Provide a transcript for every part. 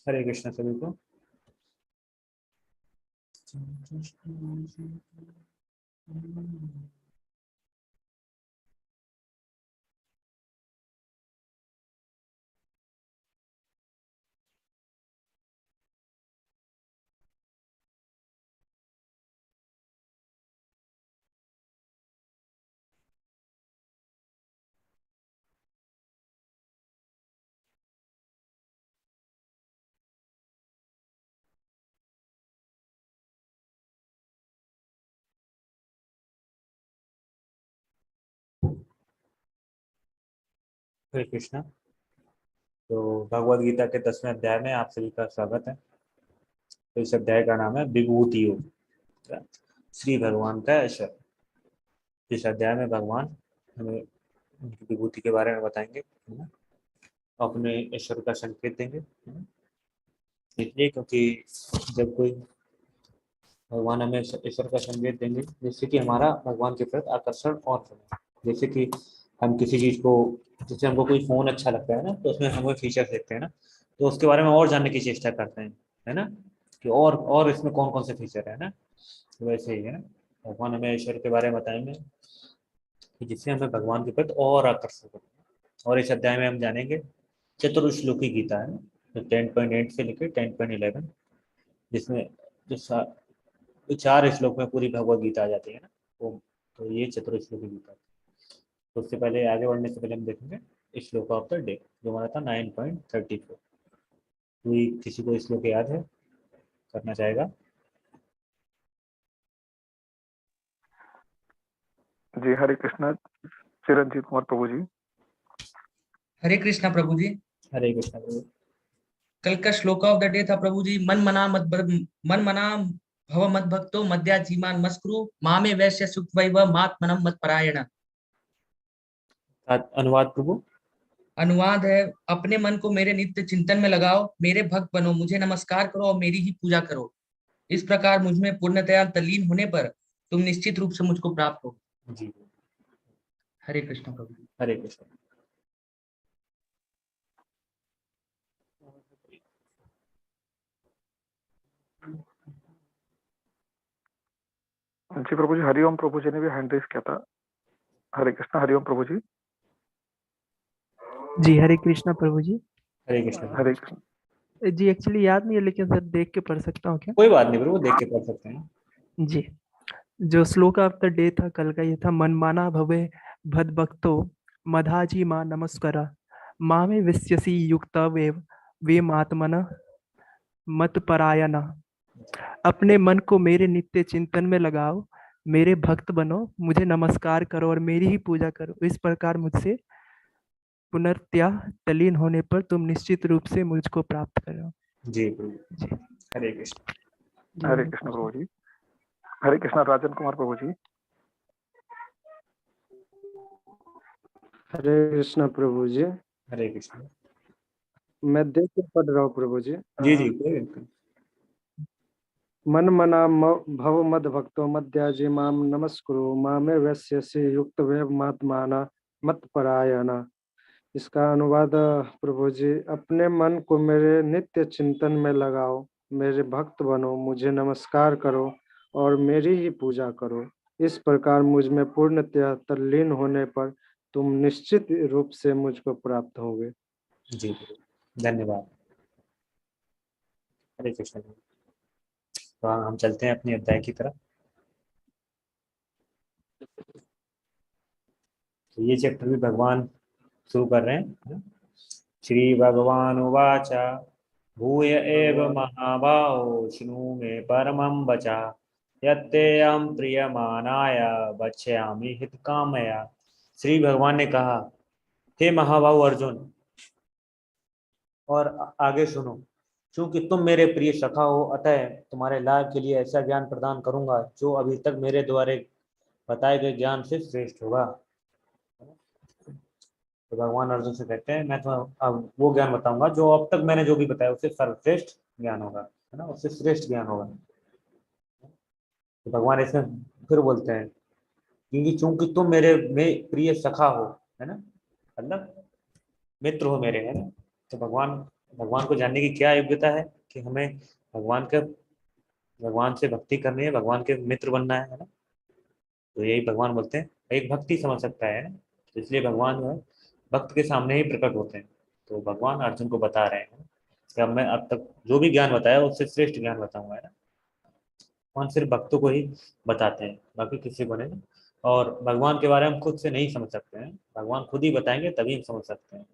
हरे कृष्णा सभी को। हरे कृष्णा। तो भगवद गीता के 10वें अध्याय में आप सभी का स्वागत है। तो इस अध्याय का नाम है विभूति योग, श्री भगवान का ऐश्वर्य। इस अध्याय में भगवान हमें उनकी विभूति के बारे में बताएंगे, है ना, अपने ईश्वर का संकेत देंगे, है ना। इसलिए क्योंकि जब कोई भगवान हमें ईश्वर का संकेत देंगे जिससे कि हमारा भगवान के प्रति आकर्षण और बढ़े। जैसे कि हम किसी चीज को, जैसे हमको कोई फोन अच्छा लगता है ना, तो उसमें हमें फीचर देखते हैं ना, तो उसके बारे में और जानने की चेष्टा करते हैं, है ना, कि और इसमें कौन कौन से फीचर है ना। तो वैसे ही है ना, भगवान हमें ईश्वर के बारे में बताएंगे कि जिससे हमें भगवान के प्रति और आकर्षण हो। और इस अध्याय में हम जानेंगे चतुर्श्लोकी गीता है ना, तो 10.8 से लेकर 10.11, जिसमें जो तो 4 श्लोक में पूरी भगवत गीता आ जाती है ना, वो तो ये चतुर्श्लोकी गीता। तो उससे पहले आगे बढ़ने से पहले हम देखेंगे श्लोक ऑफ द डे जो हमारा था 9.34। कोई किसी को श्लोक याद है, करना चाहेगा? जी हरे कृष्णा, चिरंजीव कुमार प्रभु जी। हरे कृष्णा प्रभु जी। हरे कृष्णा प्रभु। कल का श्लोक ऑफ द डे था प्रभु जी, मन मना भव मत भक्तो मद्या जीमान मस्कुरु मामे वैश्य सुख वैव मात्मनम मत परायण। अनुवाद प्रभु। अनुवाद है, अपने मन को मेरे नित्य चिंतन में लगाओ, मेरे भक्त बनो, मुझे नमस्कार करो और मेरी ही पूजा करो। इस प्रकार मुझ में पूर्णतया तल्लीन होने पर तुम निश्चित रूप से मुझको प्राप्त हो। जी हरे कृष्ण प्रभु जी। हरे कृष्ण। जी प्रभु जी, हरिओम प्रभु जी ने भी हैंड रेस किया था। हरे कृष्णा, हरिओम प्रभु जी। जी हरे कृष्णा प्रभु जी। हरे कृष्ण। हरे कृष्ण जी एक्चुअली याद नहीं है, लेकिन सर देख के पढ़ सकता हूँ क्या? कोई बात नहीं प्रभु, देख के पढ़ सकते हैं। जी, जो श्लोक ऑफ द डे था कल का, ये था मनमाना भवे भद भक्तो मधाजी माँ नमस्करा माँ में विश्यसी युक्त वे आत्मन मत परायणा। अपने मन को मेरे नित्य चिंतन में लगाओ, मेरे भक्त बनो, मुझे नमस्कार करो और मेरी ही पूजा करो। इस प्रकार मुझसे पुनर्त्या तलीन होने पर तुम निश्चित रूप से मुझको प्राप्त करो। जी प्रभु। जी हरे कृष्ण। जी हरे कृष्ण प्रभु जी। हरे कृष्णा, राजन कुमार प्रभु जी। हरे कृष्णा प्रभु जी। हरे कृष्ण। मैं देख के पढ़ रहा हूँ प्रभु जी। जी जी कोई बिल्कुल। मन मना भव मद भक्तो मद्याजी माम नमस्कुरु मामे वैश्यसि युक्त वे महात्माना मत परायणा। इसका अनुवाद प्रभु जी, अपने मन को मेरे नित्य चिंतन में लगाओ, मेरे भक्त बनो, मुझे नमस्कार करो और मेरी ही पूजा करो। इस प्रकार मुझ में पूर्णतया तल्लीन होने पर तुम निश्चित रूप से मुझको प्राप्त होगे। जी धन्यवाद। हरे कृष्ण। तो हम चलते हैं अपने अध्याय की तरफ। तो ये चैप्टर भी भगवान शुरू कर रहे हैं। श्री भगवान उवाच भूय एव महाबाहो शृणु मे परमं वचा यत्तेयं प्रियमाणाय वक्ष्यामि हितकामया। श्री भगवान ने कहा, हे महाबाहु अर्जुन, और आगे सुनो, क्योंकि तुम मेरे प्रिय सखा हो, अतः तुम्हारे लाभ के लिए ऐसा ज्ञान प्रदान करूंगा जो अभी तक मेरे द्वारा बताए गए ज्ञान से श्रेष्ठ होगा। तो भगवान अर्जुन से कहते हैं, मैं तुम्हें अब वो ज्ञान बताऊंगा जो अब तक मैंने जो भी बताया उससे सर्वश्रेष्ठ ज्ञान होगा, है ना, उससे श्रेष्ठ ज्ञान होगा। तो भगवान इसमें फिर बोलते हैं, क्योंकि चूंकि तुम मेरे में प्रिय सखा हो, है ना, मतलब मित्र हो मेरे, है ना। तो भगवान भगवान को जानने की क्या योग्यता है कि हमें भगवान से भक्ति करनी है, भगवान के मित्र बनना है ना। तो यही भगवान बोलते हैं एक भक्ति समझ सकता है ना। तो इसलिए भगवान जो है भक्त के सामने ही प्रकट होते हैं। तो भगवान अर्जुन को बता रहे हैं कि अब मैं अब तक जो भी ज्ञान बताया उससे श्रेष्ठ ज्ञान बताऊंगा, है ना। भगवान सिर्फ भक्तों को ही बताते हैं, बाकी किसी को नहीं। और भगवान के बारे में हम खुद से नहीं समझ सकते हैं, भगवान खुद ही बताएंगे तभी हम समझ सकते हैं।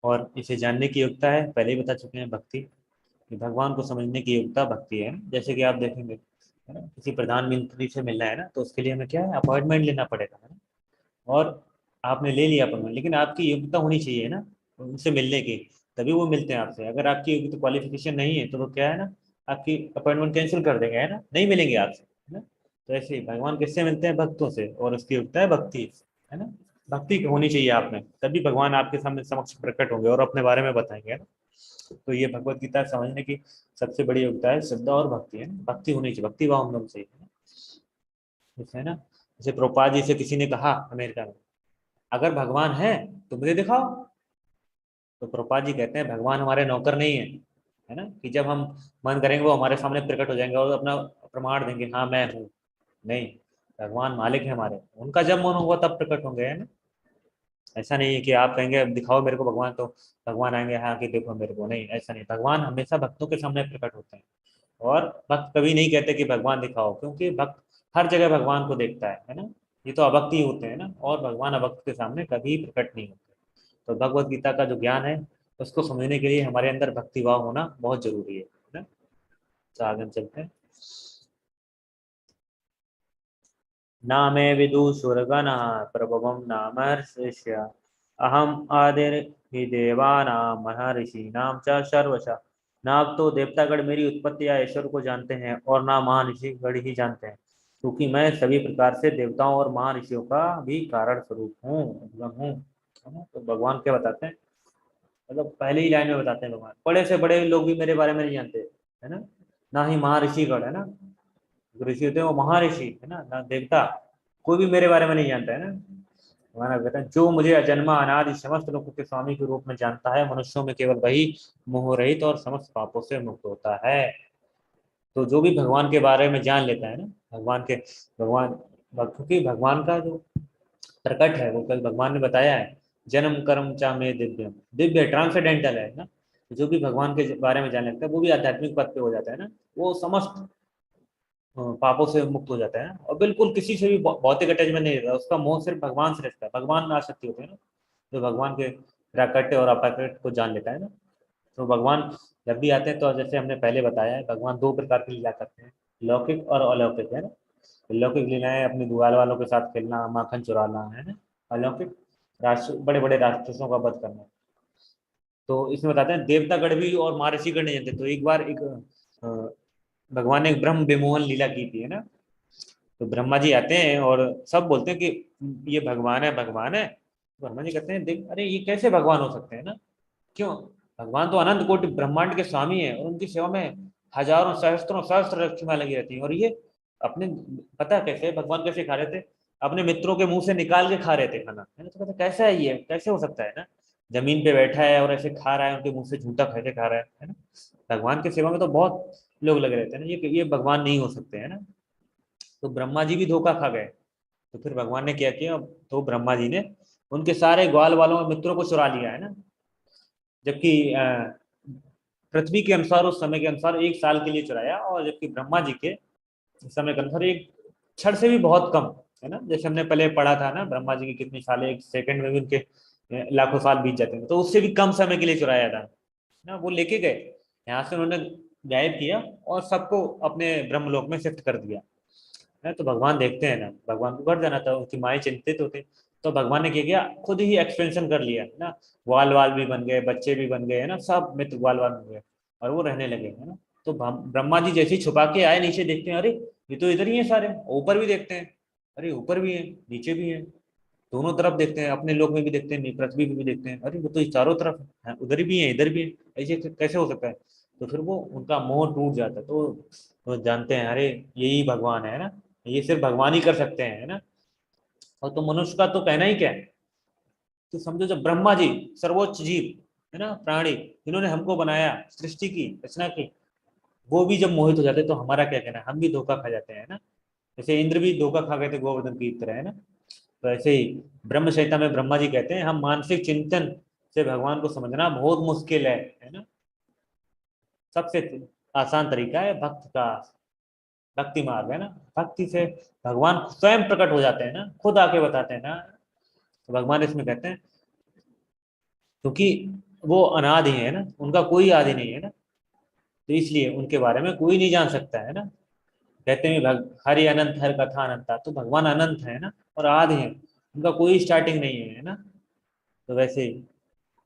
और इसे जानने की योग्यता है, पहले ही बता चुके हैं, भक्ति। कि भगवान को समझने की योग्यता भक्ति है। जैसे कि आप देखेंगे, है ना, किसी प्रधानमंत्री से मिलना है ना, तो उसके लिए हमें क्या है, अपॉइंटमेंट लेना पड़ेगा, है ना। और आपने ले लिया अपॉइंटमेंट, लेकिन आपकी योग्यता होनी चाहिए ना उनसे मिलने की, तभी वो मिलते हैं आपसे। अगर आपकी योग्यता क्वालिफिकेशन नहीं है तो वो क्या है ना, आपकी अपॉइंटमेंट कैंसिल कर देंगे, है ना, नहीं मिलेंगे आपसे, है ना। तो ऐसे ही भगवान किससे मिलते हैं, भक्तों से, और उसकी योग्यता है भक्ति, है ना। भक्ति होनी चाहिए आप में, तभी भगवान आपके सामने समक्ष प्रकट होंगे और अपने बारे में बताएंगे, है ना। तो ये भगवत गीता समझने की सबसे बड़ी योग्यता है श्रद्धा और भक्ति, है ना। भक्ति होनी चाहिए, भक्ति भाव हम लोग चाहिए, है ना। जैसे प्रभुपाद जी से किसी ने कहा अमेरिका में, अगर भगवान है तो मुझे दिखाओ। तो प्रभुपाद जी कहते हैं भगवान हमारे नौकर नहीं है ना, कि जब हम मन करेंगे वो हमारे सामने प्रकट हो जाएंगे और अपना प्रमाण देंगे, हाँ मैं हूँ। नहीं, भगवान मालिक है हमारे, उनका जब मन होगा तब प्रकट होंगे, है ना। ऐसा नहीं है कि आप कहेंगे अब दिखाओ मेरे को भगवान, तो भगवान आएंगे हाँ कि देखो मेरे को, नहीं, ऐसा नहीं। भगवान हमेशा भक्तों के सामने प्रकट होते हैं। और भक्त कभी नहीं कहते कि भगवान दिखाओ, क्योंकि भक्त हर जगह भगवान को देखता है ना। ये तो अभक्ति होते हैं ना, और भगवान अभक्त के सामने कभी प्रकट नहीं होते। तो भगवत गीता का जो ज्ञान है उसको समझने के लिए हमारे अंदर भक्ति भाव होना बहुत जरूरी है ना। तो आगे हम चलते हैं। ना मे विदुषुर्गणः प्रभवं नामहर्षस्य अहम आदिर ही देवानां महर्षीणां च सर्वशः। ना अब तो देवतागण मेरी उत्पत्ति या ईश्वर को जानते हैं और ना महान ऋषिगण ही जानते हैं, क्योंकि मैं सभी प्रकार से देवताओं और महान ऋषियों का भी कारण स्वरूप हूँ, उद्गम हूँ, है ना। तो भगवान क्या बताते हैं, मतलब पहले ही लाइन में बताते हैं भगवान, बड़े से बड़े लोग भी मेरे बारे में नहीं जानते, है ना। ना ही महर्षिगण, है ना, जो ऋषि होते हैं वो महर्षि, है ना देवता, कोई भी मेरे बारे में नहीं जानता, है ना। भगवान कहते हैं जो मुझे अजन्मा अनादि समस्त लोगों के स्वामी के रूप में जानता है, मनुष्यों में केवल वही मोह रहित और समस्त पापों से मुक्त होता है। तो जो भी भगवान के बारे में जान लेता है ना, भगवान क्योंकि भगवान का जो प्रकट है वो कल भगवान ने बताया है, जन्म कर्म चा में दिव्यम, दिव्य ट्रांसेंडेंटल है ना। जो भी भगवान के बारे में जान लेता है वो भी आध्यात्मिक पद पे हो जाता है ना, वो समस्त पापों से मुक्त हो जाता है ना, और बिल्कुल किसी से भी भौतिक अटैचमेंट नहीं रहता, उसका मोह सिर्फ भगवान से रहता है। भगवान में आसक्ति होती है ना, जो भगवान के प्राकट्य और अप्राकट्य को जान लेता है ना। तो भगवान जब भी आते हैं तो जैसे हमने पहले बताया है, भगवान दो प्रकार की लीला करते हैं, लौकिक और अलौकिक, है ना। लौकिक लीलाएं अपने दुआल वालों के साथ खेलना, माखन चुराना, है ना। अलौकिक राष्ट्र बड़े बड़े राक्षसों का वध करना। तो इसमें बताते हैं देवतागण भी और महर्षिगण नहीं जानते। तो एक बार एक भगवान ने ब्रह्म विमोहन लीला की थी, है ना। तो ब्रह्मा जी आते हैं और सब बोलते हैं कि ये भगवान है, भगवान है। ब्रह्मा जी कहते हैं देख, अरे ये कैसे भगवान हो सकते हैं ना, क्यों, भगवान तो अनंत कोटि ब्रह्मांड के स्वामी है और उनकी सेवा में हजारों सहस्त्रों सहस्त्र रक्षिमाएं लगी रहती हैं, और ये अपने, पता कैसे भगवान कैसे खा रहे थे, अपने मित्रों के मुंह से निकाल के खा रहे थे खाना, है ना। तो कहते कैसा है, ये कैसे हो सकता है ना, जमीन पे बैठा है और ऐसे खा रहा है, उनके मुंह से झूठा खा के खा रहा है ना। भगवान की सेवा में तो बहुत लोग लगे रहते हैं ना, ये भगवान नहीं हो सकते, है ना। तो ब्रह्मा जी भी धोखा खा गए। तो फिर भगवान ने क्या किया, तो ब्रह्मा जी ने उनके सारे ग्वाल वालों और मित्रों को चुरा लिया, है ना। जबकि पृथ्वी के अनुसार, उस समय के अनुसार 1 साल के लिए चुराया, और जबकि ब्रह्मा जी के समय के अनुसार एक क्षण से भी बहुत कम, है ना। जैसे हमने पहले पढ़ा था ना, ब्रह्मा जी की कितनी साल, 1 सेकंड में भी उनके लाखों साल बीत जाते हैं, तो उससे भी कम समय के लिए चुराया था ना। वो लेके गए, यहाँ से उन्होंने गायब किया और सबको अपने ब्रह्मलोक में शिफ्ट कर दिया है। तो भगवान देखते हैं ना, भगवान को घर जाना था, उनकी माएँ चिंतित होते, तो भगवान ने क्या किया, खुद ही एक्सपेंशन कर लिया ना, ग्वाल वाल भी बन गए, बच्चे भी बन गए, है ना, सब मित्र ग्वाल वाल बन गए और वो रहने लगे, है ना। तो ब्रह्मा जी जैसे ही छुपा के आए, नीचे देखते हैं, अरे ये तो इधर ही है सारे, ऊपर भी देखते हैं, अरे ऊपर भी है नीचे भी है, दोनों तरफ देखते हैं, अपने लोक में भी देखते हैं, पृथ्वी में भी देखते हैं, अरे वो तो चारों तरफ है, उधर भी है इधर भी है, ऐसे कैसे हो सकता है। तो फिर वो उनका मोह टूट जाता है, तो जानते हैं अरे यही भगवान है ना, ये सिर्फ भगवान ही कर सकते हैं, है ना। और तो मनुष्य का तो कहना ही क्या है। तो समझो जब ब्रह्मा जी सर्वोच्च जीव, है ना, प्राणी जिन्होंने हमको बनाया, सृष्टि की रचना की, वो भी जब मोहित हो जाते हैं तो हमारा क्या कहना, हम भी धोखा खा जाते हैं ना। जैसे इंद्र भी धोखा खा गए थे गोवर्धन की तरह, है ना। तो ऐसे ही ब्रह्म संहिता में ब्रह्मा जी कहते हैं हम मानसिक चिंतन से भगवान को समझना बहुत मुश्किल है ना। सबसे आसान तरीका है भक्त का, भक्ति मार्ग है ना। भक्ति से भगवान स्वयं प्रकट हो जाते हैं ना, खुद आके बताते हैं ना। तो भगवान इसमें कहते हैं क्योंकि वो अनादि है ना, उनका कोई आदि नहीं है ना, तो इसलिए उनके बारे में कोई नहीं जान सकता है ना। कहते हैं हरि अनंत हर कथा अनंता, तो भगवान अनंत है ना और आदि है, उनका कोई स्टार्टिंग नहीं है ना। तो वैसे ही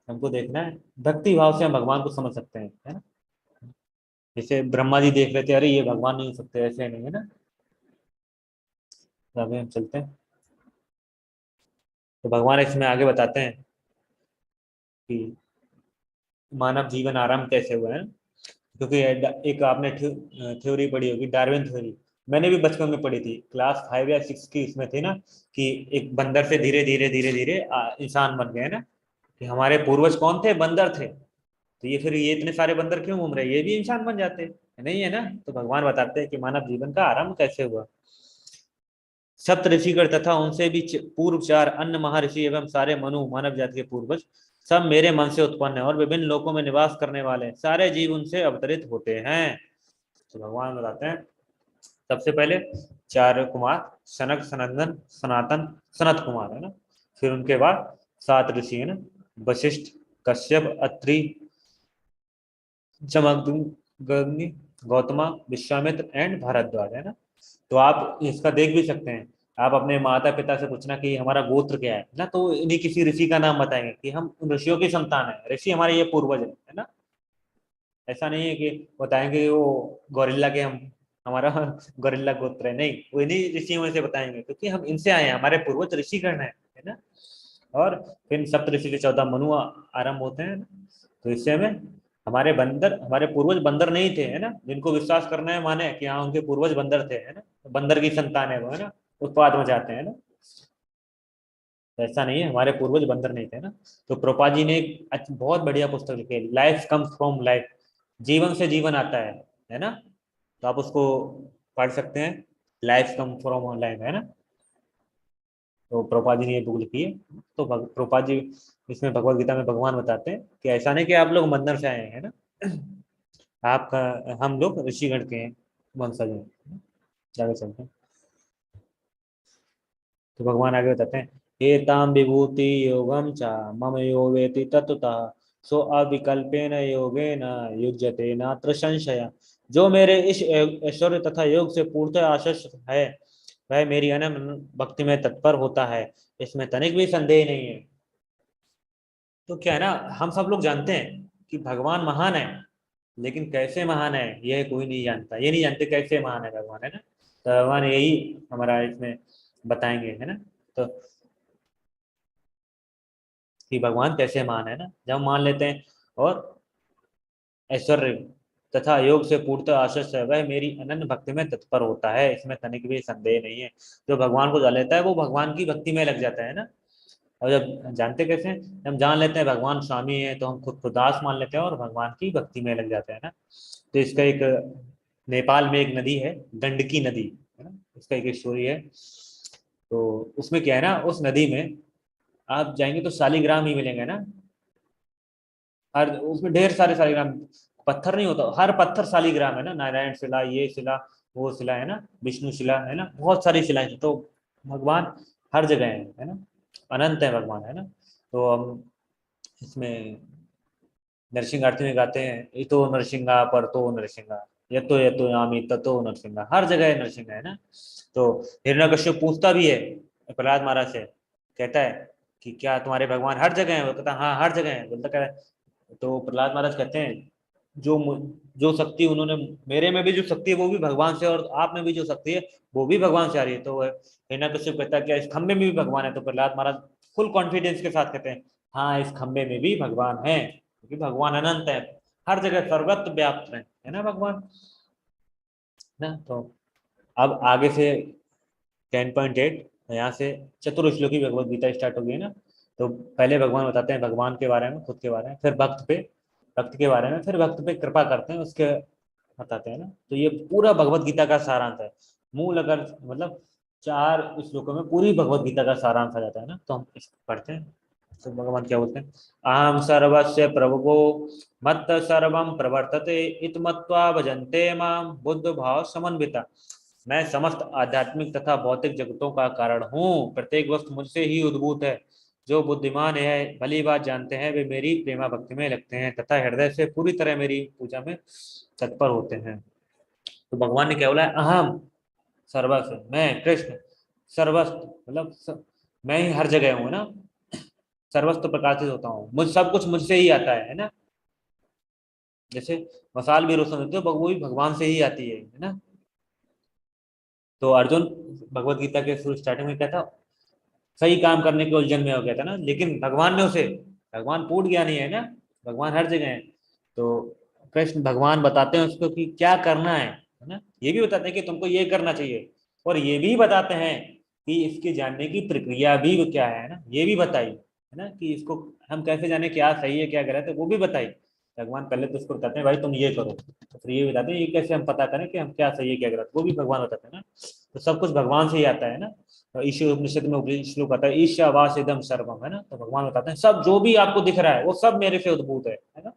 हमको देखना है, भक्ति भाव से हम भगवान को समझ सकते हैं, है ना। जैसे ब्रह्मा जी देख रहे थे, अरे ये भगवान नहीं हो सकते, ऐसे नहीं है ना। तो अभी हम चलते हैं, तो भगवान इसमें आगे बताते हैं कि मानव जीवन आरंभ कैसे हुआ है। क्योंकि एक आपने थ्योरी पढ़ी होगी, डार्विन थ्योरी, मैंने भी बचपन में पढ़ी थी, क्लास 5 या 6 की इसमें थी ना, कि एक बंदर से धीरे धीरे धीरे धीरे इंसान बन गए ना, कि हमारे पूर्वज कौन थे, बंदर थे, तो ये फिर ये इतने सारे बंदर क्यों घूम रहे, ये भी इंसान बन जाते नहीं है ना। तो भगवान बताते हैं कि मानव जीवन का आरंभ कैसे हुआ। सप्त ऋषिगण तथा उनसे भी पूर्व 4 अन्य महर्षि एवं सारे मनु मानव जाति के पूर्वज सब मेरे मन से उत्पन्न है और विभिन्न लोकों में निवास करने वाले सारे जीव उनसे अवतरित होते हैं। तो भगवान बताते हैं सबसे पहले 4 कुमार, सनक, सनंदन, सनातन, सनत कुमार, है ना। फिर उनके बाद 7 ऋषि है ना, वशिष्ठ, कश्यप, अत्रि, जमदग्नि, गौतमा, विश्वामित्र एंड भारद्वाज, है ना। तो आप इसका देख भी सकते हैं, आप अपने माता पिता से पूछना कि हमारा गोत्र क्या है ना, तो इन्हीं किसी ऋषि का नाम बताएंगे कि हम उन ऋषियों की संतान है, ऋषि हमारे ये पूर्वज है ना। ऐसा नहीं है कि बताएंगे वो गोरिल्ला के हम हमारा गोरिल्ला गोत्र है, नहीं, वो इन्हीं ऋषियों में से बताएंगे क्योंकि हम इनसे आए हैं, हमारे पूर्वज ऋषिगण है ना। और फिर सप्त ऋषि के 14 मनु आरंभ होते हैं, तो इससे हमें हमारे बंदर, हमारे पूर्वज बंदर नहीं थे, है ना, जिनको विश्वास करना है माने कि हाँ उनके पूर्वज बंदर थे, है ना, बंदर की संतान है वो, है ना, उत्पाद मचाते हैं ना। तो ऐसा नहीं है, हमारे पूर्वज बंदर नहीं थे ना। तो प्रोपा जी ने एक बहुत बढ़िया पुस्तक लिखी है, लाइफ कम्स फ्रॉम लाइफ, जीवन से जीवन आता है ना। तो आप उसको पढ़ सकते हैं, लाइफ कम फ्रॉम लाइफ, है ना। तो प्रोपा जी ने ये बुक लिखी है। तो प्रोपा जी इसमें भगवत गीता में भगवान बताते हैं कि ऐसा नहीं कि आप लोग मंदिर से आए हैं ना, आपका हम लोग ऋषिगण के हैं, वंशज हैं। आगे चलते हैं, तो भगवान आगे बताते हैं एताम विभूति योगम चा मम यो वेति तत्वतः सो अविकल्पेन योगेन युज्यते नात्र संशय। जो मेरे इस ऐश्वर्य तथा योग से पूर्णतः आश्वस्त है वह मेरी अनन्य भक्ति में तत्पर होता है, इसमें तनिक भी संदेह नहीं है। तो क्या है ना, हम सब लोग जानते हैं कि भगवान महान है, लेकिन कैसे महान है यह कोई नहीं जानता, ये नहीं जानते कैसे महान है भगवान, है ना। तो भगवान यही हमारा इसमें बताएंगे, है ना। तो कि भगवान कैसे महान है ना, जब हम मान लेते हैं और ऐश्वर्य तथा योग से पूर्णतः आश्वस्त है वह मेरी अनन्य भक्ति में तत्पर होता है, इसमें तनिक भी संदेह नहीं है। जो भगवान को जान लेता है वो भगवान की भक्ति में लग जाता है ना। और जब जानते कैसे हैं, जब हम जान लेते हैं भगवान स्वामी है तो हम खुद को दास मान लेते हैं और भगवान की भक्ति में लग जाते हैं ना। तो इसका एक नेपाल में एक नदी है गंडकी नदी, है ना, इसका एक स्टोरी है। तो उसमें क्या है ना, उस नदी में आप जाएंगे तो शालिग्राम ही मिलेंगे ना, हर उसमें ढेर सारे शालिग्राम, पत्थर नहीं होता, हर पत्थर शालिग्राम है ना, नारायण शिला, ये शिला, वो शिला, है ना, विष्णु शिला, है ना, बहुत सारी शिलाएं हैं। तो भगवान हर जगह है ना, अनंत है भगवान, है ना। तो हम इसमें नरसिंह आरती में गाते हैं इतो नरसिंहा पर तो नरसिंहा, यतो यामी ततो नरसिंहा, हर जगह नरसिंहा, है ना। तो हिरण्यकश्यप पूछता भी है प्रहलाद महाराज से, कहता है कि क्या तुम्हारे भगवान हर जगह है, वो कहता हाँ हर जगह है, बोलता कह, तो प्रहलाद महाराज कहते हैं जो जो शक्ति उन्होंने, मेरे में भी जो शक्ति है वो भी भगवान से, और आप में भी जो शक्ति है वो भी भगवान से आ रही है। तो हिरण्यकश्यप कहता है क्या इस खंबे में भी भगवान है, तो प्रहलाद महाराज फुल कॉन्फिडेंस के साथ कहते हैं हाँ इस खंबे में भी भगवान है, क्योंकि भगवान अनंत है, हर जगह सर्वत्र व्याप्त है ना भगवान ना। तो अब आगे से 10.8 यहाँ से चतुर्श्लोकी भगवत गीता स्टार्ट हो गई है ना। तो पहले भगवान बताते हैं भगवान के बारे में, खुद के बारे में, फिर भक्त के बारे में, फिर भक्त पे कृपा करते हैं उसके बताते हैं ना। तो ये पूरा भगवत गीता का सारांश है। मूल अगर मतलब 4 श्लोकों में पूरी भगवत गीता का सारांश आ जाता है ना। तो हम पढ़ते हैं। तो भगवान क्या बोलते हैं, अहम सर्वस्य प्रभवो मत्त सर्वम प्रवर्तते इत मत्वा भजन्ते माम बुद्ध भाव समन्विता। मैं समस्त आध्यात्मिक तथा भौतिक जगतों का कारण हूँ, प्रत्येक वस्तु मुझसे ही उद्भूत है। जो बुद्धिमान है भली बात जानते हैं वे मेरी प्रेमा भक्ति में लगते हैं तथा हृदय से पूरी तरह मेरी पूजा में तत्पर होते हैं। तो भगवान ने क्या बोला है, अहम सर्वस्व, मैं कृष्ण सर्वस्व मतलब मैं ही हर जगह हूँ ना, सर्वस्व प्रकाशित होता हूँ, मुझ सब कुछ मुझसे ही आता है ना। जैसे मसाल भी रोशन होती है वो भी भगवान से ही आती है ना। तो अर्जुन भगवत गीता के शुरू स्टार्टिंग में क्या था, सही काम करने के उलझन में हो गया था ना, लेकिन भगवान ने उसे, भगवान पूर्ण ज्ञानी है ना, भगवान हर जगह है। तो कृष्ण भगवान बताते हैं उसको कि क्या करना है ना। ये भी बताते हैं कि तुमको ये करना चाहिए, और ये भी बताते हैं कि इसके जानने की प्रक्रिया भी क्या है ना, ये भी बताई है ना, कि इसको हम कैसे जाने क्या सही है क्या गलत है, वो भी बताई। भगवान पहले तो उसको बताते हैं भाई तुम ये करो, तो फिर ये बताते हैं ये कैसे हम पता करें कि हम क्या सही है क्या गलत, वो भी भगवान बताते हैं ना। तो सब कुछ भगवान से ही आता है ना। तो ईश्वर उपनिषद में श्लोक आता है ईशावास इदम सर्वम है ना। तो भगवान बताते हैं सब जो भी आपको दिख रहा है वो सब मेरे से उद्भूत है ना।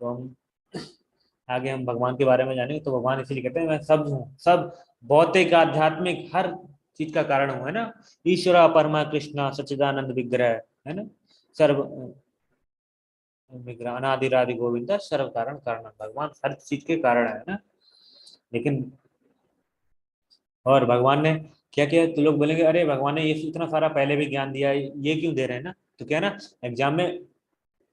तो हम आगे हम भगवान के बारे में जानेंगे। तो भगवान इसीलिए कहते हैं मैं सब हूँ, सब भौतिक आध्यात्मिक हर चीज का कारण हूँ है ना। ईश्वर परमा कृष्णा सच्चिदानंद विग्रह है ना, सर्व विग्रह अनादिरादि गोविंदा सर्व कारण कारण, भगवान हर चीज के कारण है ना। लेकिन और भगवान ने क्या किया, तो लोग बोलेंगे अरे भगवान ने ये इतना सारा पहले भी ज्ञान दिया है, ये क्यों दे रहे हैं ना। तो क्या है ना, एग्जाम में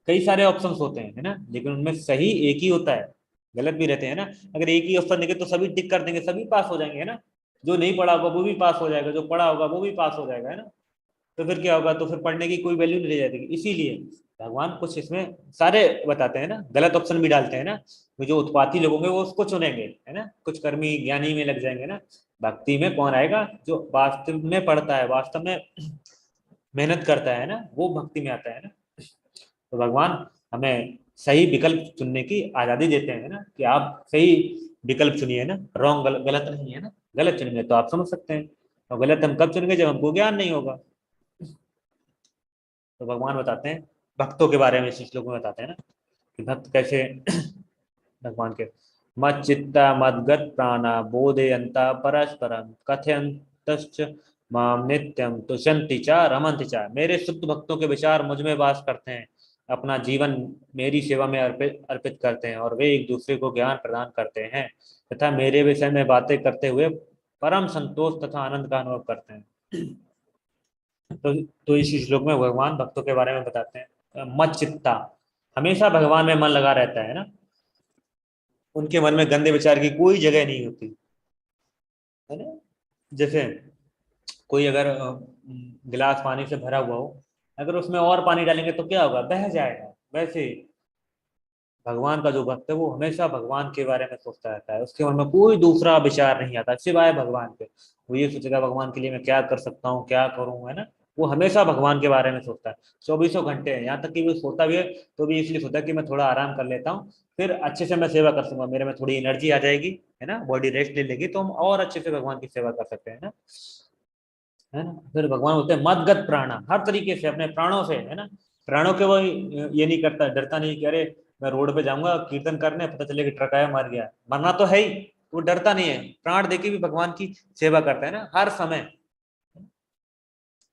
कई सारे ऑप्शंस होते हैं है ना, लेकिन उनमें सही एक ही होता है, गलत भी रहते हैं ना। अगर एक ही ऑप्शन देंगे तो सभी टिक कर देंगे, सभी पास हो जाएंगे है ना। जो नहीं पढ़ा होगा वो भी पास हो जाएगा, जो पढ़ा होगा वो भी पास हो जाएगा है ना। तो फिर क्या होगा, तो फिर पढ़ने की कोई वैल्यू नहीं रह जाएगी। इसीलिए भगवान कुछ इसमें सारे बताते हैं ना, गलत ऑप्शन भी डालते हैं ना। तो जो उत्पाती लोग होंगे वो उसको चुनेंगे है ना, कुछ कर्मी ज्ञानी में लग जाएंगे ना। भक्ति में कौन आएगा, जो वास्तव में पढ़ता है, वास्तव में मेहनत करता है ना, वो भक्ति में आता है ना। तो भगवान हमें सही विकल्प चुनने की आजादी देते हैं ना, कि आप सही विकल्प चुनिए ना, रॉन्ग गलत नहीं है ना। गलत चुनेंगे तो आप समझ सकते हैं, और गलत हम कब चुनेंगे, जब हमको ज्ञान नहीं होगा। तो भगवान बताते हैं भक्तों के बारे में, इस श्लोक में बताते हैं ना कि भक्त कैसे भगवान के मत चित्ता मदगत प्राणा बोधयंता परस्परम कथयंतश्च माम नित्यम तुष्यन्ति च रमन्ति च। मेरे शुद्ध भक्तों के विचार मुझ में वास करते हैं, अपना जीवन मेरी सेवा में अर्पित अर्पित करते हैं, और वे एक दूसरे को ज्ञान प्रदान करते हैं तथा मेरे विषय में बातें करते हुए परम संतोष तथा आनंद का अनुभव करते हैं। तो इस श्लोक में भगवान भक्तों के बारे में बताते हैं मत चित्ता, हमेशा भगवान में मन लगा रहता है ना, उनके मन में गंदे विचार की कोई जगह नहीं होती है ना। जैसे कोई अगर गिलास पानी से भरा हुआ हो, अगर उसमें और पानी डालेंगे तो क्या होगा, बह जाएगा। वैसे भगवान का जो भक्त है वो हमेशा भगवान के बारे में सोचता रहता है, उसके मन में कोई दूसरा विचार नहीं आता सिवाय भगवान के। वो ये सोचेगा भगवान के लिए मैं क्या कर सकता हूँ, क्या करूँ है ना। वो हमेशा भगवान के बारे में सोचता है, 24 घंटे। यहाँ तक कि वो सोता भी है तो भी इसलिए सोता है कि मैं थोड़ा आराम कर लेता हूँ, फिर अच्छे से मैं सेवा कर सकूंगा, मेरे में थोड़ी एनर्जी आ जाएगी है ना, बॉडी रेस्ट ले लेगी तो हम और अच्छे से भगवान की सेवा कर सकते हैं ना, है ना। फिर भगवान बोलते हैं मदगत प्राणा, हर तरीके से अपने प्राणों से है ना। प्राणों के वो ये नहीं करता, डरता नहीं कि अरे मैं रोड पे जाऊंगा कीर्तन करने, पता चले कि ट्रक आया मार गया, मरना तो है ही। वो डरता नहीं है, प्राण देके भी भगवान की सेवा करता है ना हर समय,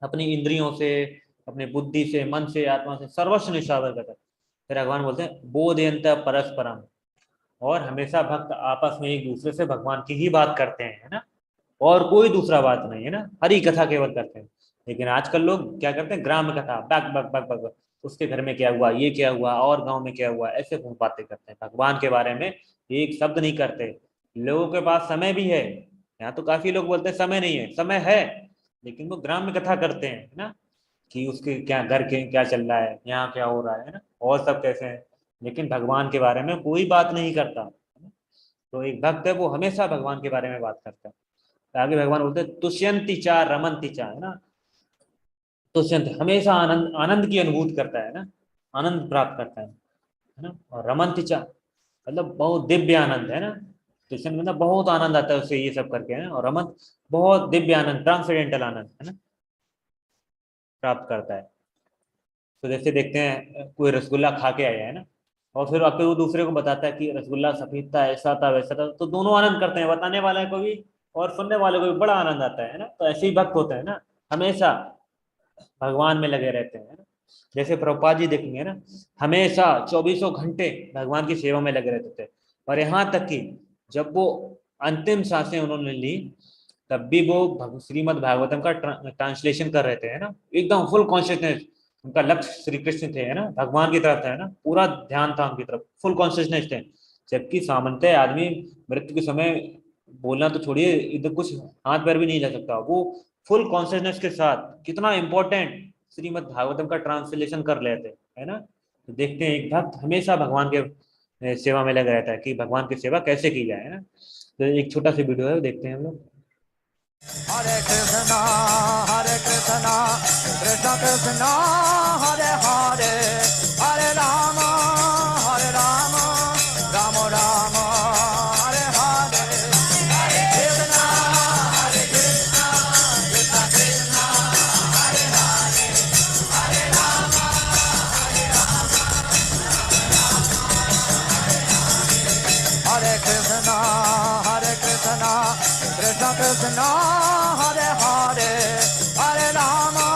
अपनी इंद्रियों से, अपने बुद्धि से, मन से, आत्मा से सर्वस्व निष्ठावर करता है। फिर भगवान बोलते हैं बोधयंत परस्परम, और हमेशा भक्त आपस में एक दूसरे से भगवान की ही बात करते हैं है ना, और कोई दूसरा बात नहीं है ना, हरी कथा केवल करते हैं। लेकिन आजकल लोग क्या करते हैं, ग्राम कथा बक बक बक बक बक, उसके घर में क्या हुआ, ये क्या हुआ, और गांव में क्या हुआ, ऐसे खूब बातें करते हैं, भगवान के बारे में एक शब्द नहीं करते। लोगों के पास समय भी है, यहाँ तो काफी लोग बोलते हैं समय नहीं है, समय है, लेकिन वो ग्राम में कथा करते हैं है ना, कि उसके क्या घर के क्या चल रहा है, यहाँ क्या हो रहा है ना, और सब कैसे हैं। लेकिन भगवान के बारे में कोई बात नहीं करता है ना? तो एक भक्त है वो हमेशा भगवान के बारे में बात करता है। तो आगे भगवान बोलते हैं तुष्यंति चा रमंति चा है ना, दुष्यंत हमेशा आनंद आनंद की अनुभूति करता है ना, आनंद प्राप्त करता है ना। और रमंत च मतलब बहुत दिव्य आनंद है ना, दुष्यंत मतलब बहुत आनंद आता है उससे ये सब करके है ना। और रमन बहुत दिव्य आनंद, ट्रांसेंडेंटल आनंद है ना, प्राप्त करता है। तो जैसे देखते हैं कोई रसगुल्ला खा के आया है ना, और फिर आपको वो दूसरे को बताता है कि रसगुल्ला सफेद था, ऐसा था वैसा था, तो दोनों आनंद करते हैं, बताने वाले को भी और सुनने वाले को भी बड़ा आनंद आता है ना। तो ऐसे ही भक्त होते हैं ना, हमेशा भगवान में लगे रहते हैं ना। जैसे प्रभुपाद जी देखेंगे ना, हमेशा 24 घंटे भगवान की सेवा में लगे रहते थे। और यहाँ तक कि जब वो अंतिम सांसें उन्होंने ली, तब भी वो श्रीमद् भागवतम का ट्रांसलेशन कर रहे थे है ना, एकदम फुल कॉन्शियसनेस। उनका लक्ष्य श्री कृष्ण थे है ना, भगवान की तरफ था है ना, पूरा ध्यान था उनकी तरफ, फुल कॉन्शियसनेस थे। जबकि सामान्य आदमी मृत्यु के समय बोलना तो छोड़िए, इधर कुछ हाथ पैर भी नहीं जा सकता, वो फुल कॉन्शियसनेस के साथ कितना इंपॉर्टेंट श्रीमद् भागवतम का ट्रांसलेशन कर लेते है ना। तो देखते हैं एक भक्त हमेशा भगवान के सेवा में लगा रहता है कि भगवान की सेवा कैसे की जाए है ना। तो एक छोटा सा वीडियो है, वो देखते हैं हम लोग। Hare Krishna, Krishna Krishna, Hare Hare, Hare Rama, Rama Rama, Hare Hare, Hare Krishna, Krishna Krishna, Hare Hare, Hare Rama, Hare Krishna, Krishna Krishna, Hare Hare, Hare Rama,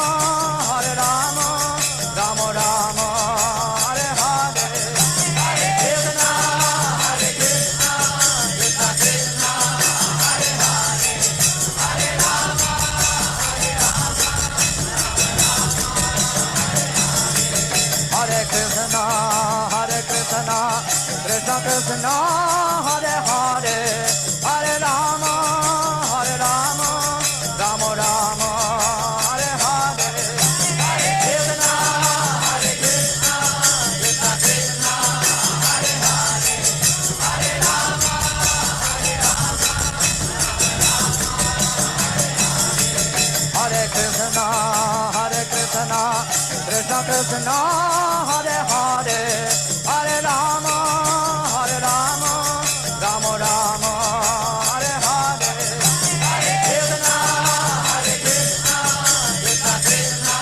Rama Rama, Hare Hare, Hare Krishna, Krishna Krishna, Hare Hare, Hare Rama, Hare Krishna, Krishna Krishna, Hare Hare, Hare Rama, Rama Rama, Hare Hare, Hare Krishna, Krishna Krishna, Hare Hare, Hare Rama, Hare Krishna, Krishna Krishna, Hare Hare, Hare Rama, Rama Rama, Hare Hare, Hare Krishna, Krishna Krishna,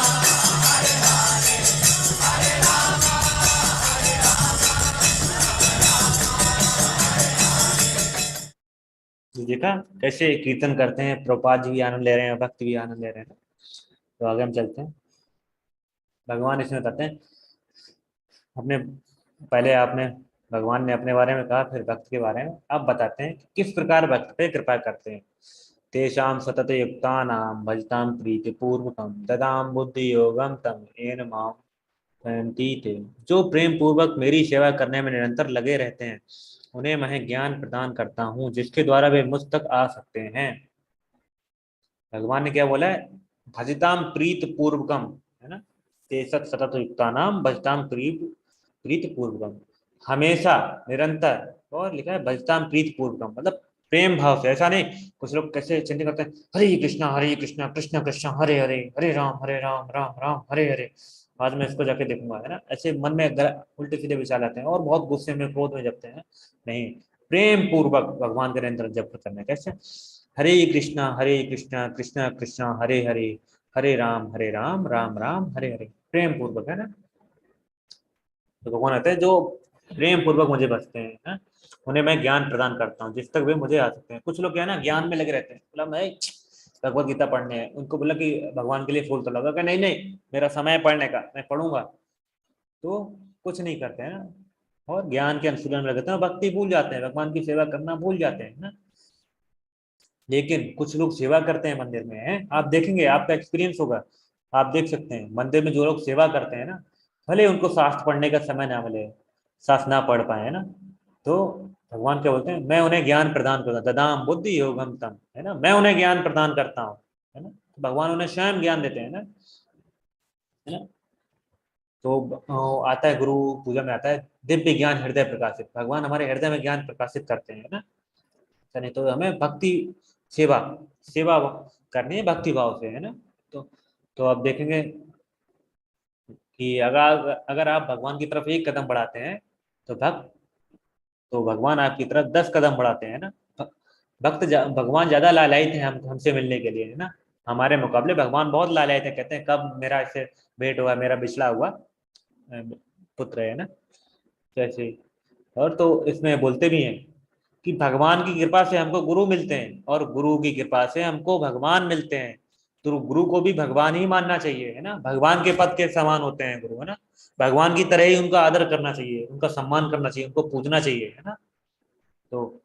Hare Hare, Hare Rama, तो देखा कैसे कीर्तन करते हैं, प्रभुपाद जी भी आनंद ले रहे हैं, भक्त भी आनंद ले रहे हैं ना। तो आगे हम चलते हैं। भगवान इसमें बताते हैं अपने, पहले आपने भगवान ने अपने बारे में कहा, फिर भक्त के बारे में अब बताते हैं कि किस प्रकार भक्त पे कृपा करते हैं। तेषां सतत युक्तानां भजतां प्रीतिपूर्वकं ददाम बुद्धि योगम तम येन माम प्रयन्ति ते। जो प्रेम पूर्वक मेरी सेवा करने में निरंतर लगे रहते हैं, उन्हें मैं ज्ञान प्रदान करता हूँ, जिसके द्वारा वे मुझ तक आ सकते हैं। भगवान ने क्या बोला है, भजताम प्रीत पूर्वकम है ना, तेसत सतत युक्तानाम भजताम प्रीत पूर्वकम, हमेशा निरंतर। और लिखा है भजताम प्रीत पूर्वकम, मतलब प्रेम भाव से। ऐसा नहीं, कुछ लोग कैसे चिंतन करते हैं, हरे कृष्णा कृष्ण कृष्ण हरे हरे, हरे राम राम राम हरे हरे, आज मैं इसको जाके देखूंगा है ना। ऐसे मन में उल्टे सीधे विचार आते हैं और बहुत गुस्से में क्रोध में जपते हैं। नहीं, प्रेम पूर्वक भगवान के निरंतर जप करना है। कैसे, हरे कृष्णा कृष्ण कृष्ण हरे हरे, हरे राम राम राम हरे हरे, प्रेम पूर्वक है ना। तो भगवान कहते हैं जो प्रेम पूर्वक मुझे बसते हैं ना, उन्हें मैं ज्ञान प्रदान करता हूँ, जिस तक वे मुझे आ सकते हैं। कुछ लोग क्या है ना, ज्ञान में लगे रहते हैं, बोला मैं भगवत गीता पढ़ने है, उनको बोला कि भगवान के लिए फूल तो लगा, नहीं नहीं मेरा समय है पढ़ने का, मैं पढ़ूंगा, तो कुछ नहीं करते हैं ना, और ज्ञान के अनुशीलन में लगते हैं, भक्ति भूल जाते हैं, भगवान की सेवा करना भूल जाते हैं ना। लेकिन कुछ लोग सेवा करते हैं मंदिर में है, आप देखेंगे, आपका एक्सपीरियंस होगा, आप देख सकते हैं मंदिर में जो लोग सेवा करते हैं ना, भले उनको शास्त्र पढ़ने का समय ना मिले, शास्त्र ना पढ़ पाए है ना, तो भगवान क्या बोलते हैं, मैं उन्हें ज्ञान प्रदान करता हूँ, ददाम बुद्धि योगम तम है ना, मैं उन्हें ज्ञान प्रदान करता हूँ है ना। तो भगवान उन्हें स्वयं ज्ञान देते हैं ना, है ना। तो आता है गुरु पूजा में आता है दिव्य ज्ञान हृदय प्रकाशित, भगवान हमारे हृदय में ज्ञान प्रकाशित करते हैं ना। नहीं तो हमें भक्ति सेवा सेवा करनी है भक्ति भाव से है ना। तो तो आप देखेंगे कि अगर अगर आप भगवान की तरफ एक कदम बढ़ाते हैं तो भगवान आपकी तरफ 10 कदम बढ़ाते हैं ना। भगवान ज्यादा लालायित हैं हमसे मिलने के लिए, है ना। हमारे मुकाबले भगवान बहुत लालायित है, कहते हैं कब मेरा इससे भेंट हुआ, मेरा बिछड़ा हुआ पुत्र है ना। तो ऐसे ही। और तो इसमें बोलते भी हैं कि भगवान की कृपा से हमको गुरु मिलते हैं और गुरु की कृपा से हमको भगवान मिलते हैं। तो गुरु को भी भगवान ही मानना चाहिए, है ना। भगवान के पद के समान होते हैं गुरु, है ना। भगवान की तरह ही उनका आदर करना चाहिए, उनका सम्मान करना चाहिए, उनको पूजना चाहिए, है ना। तो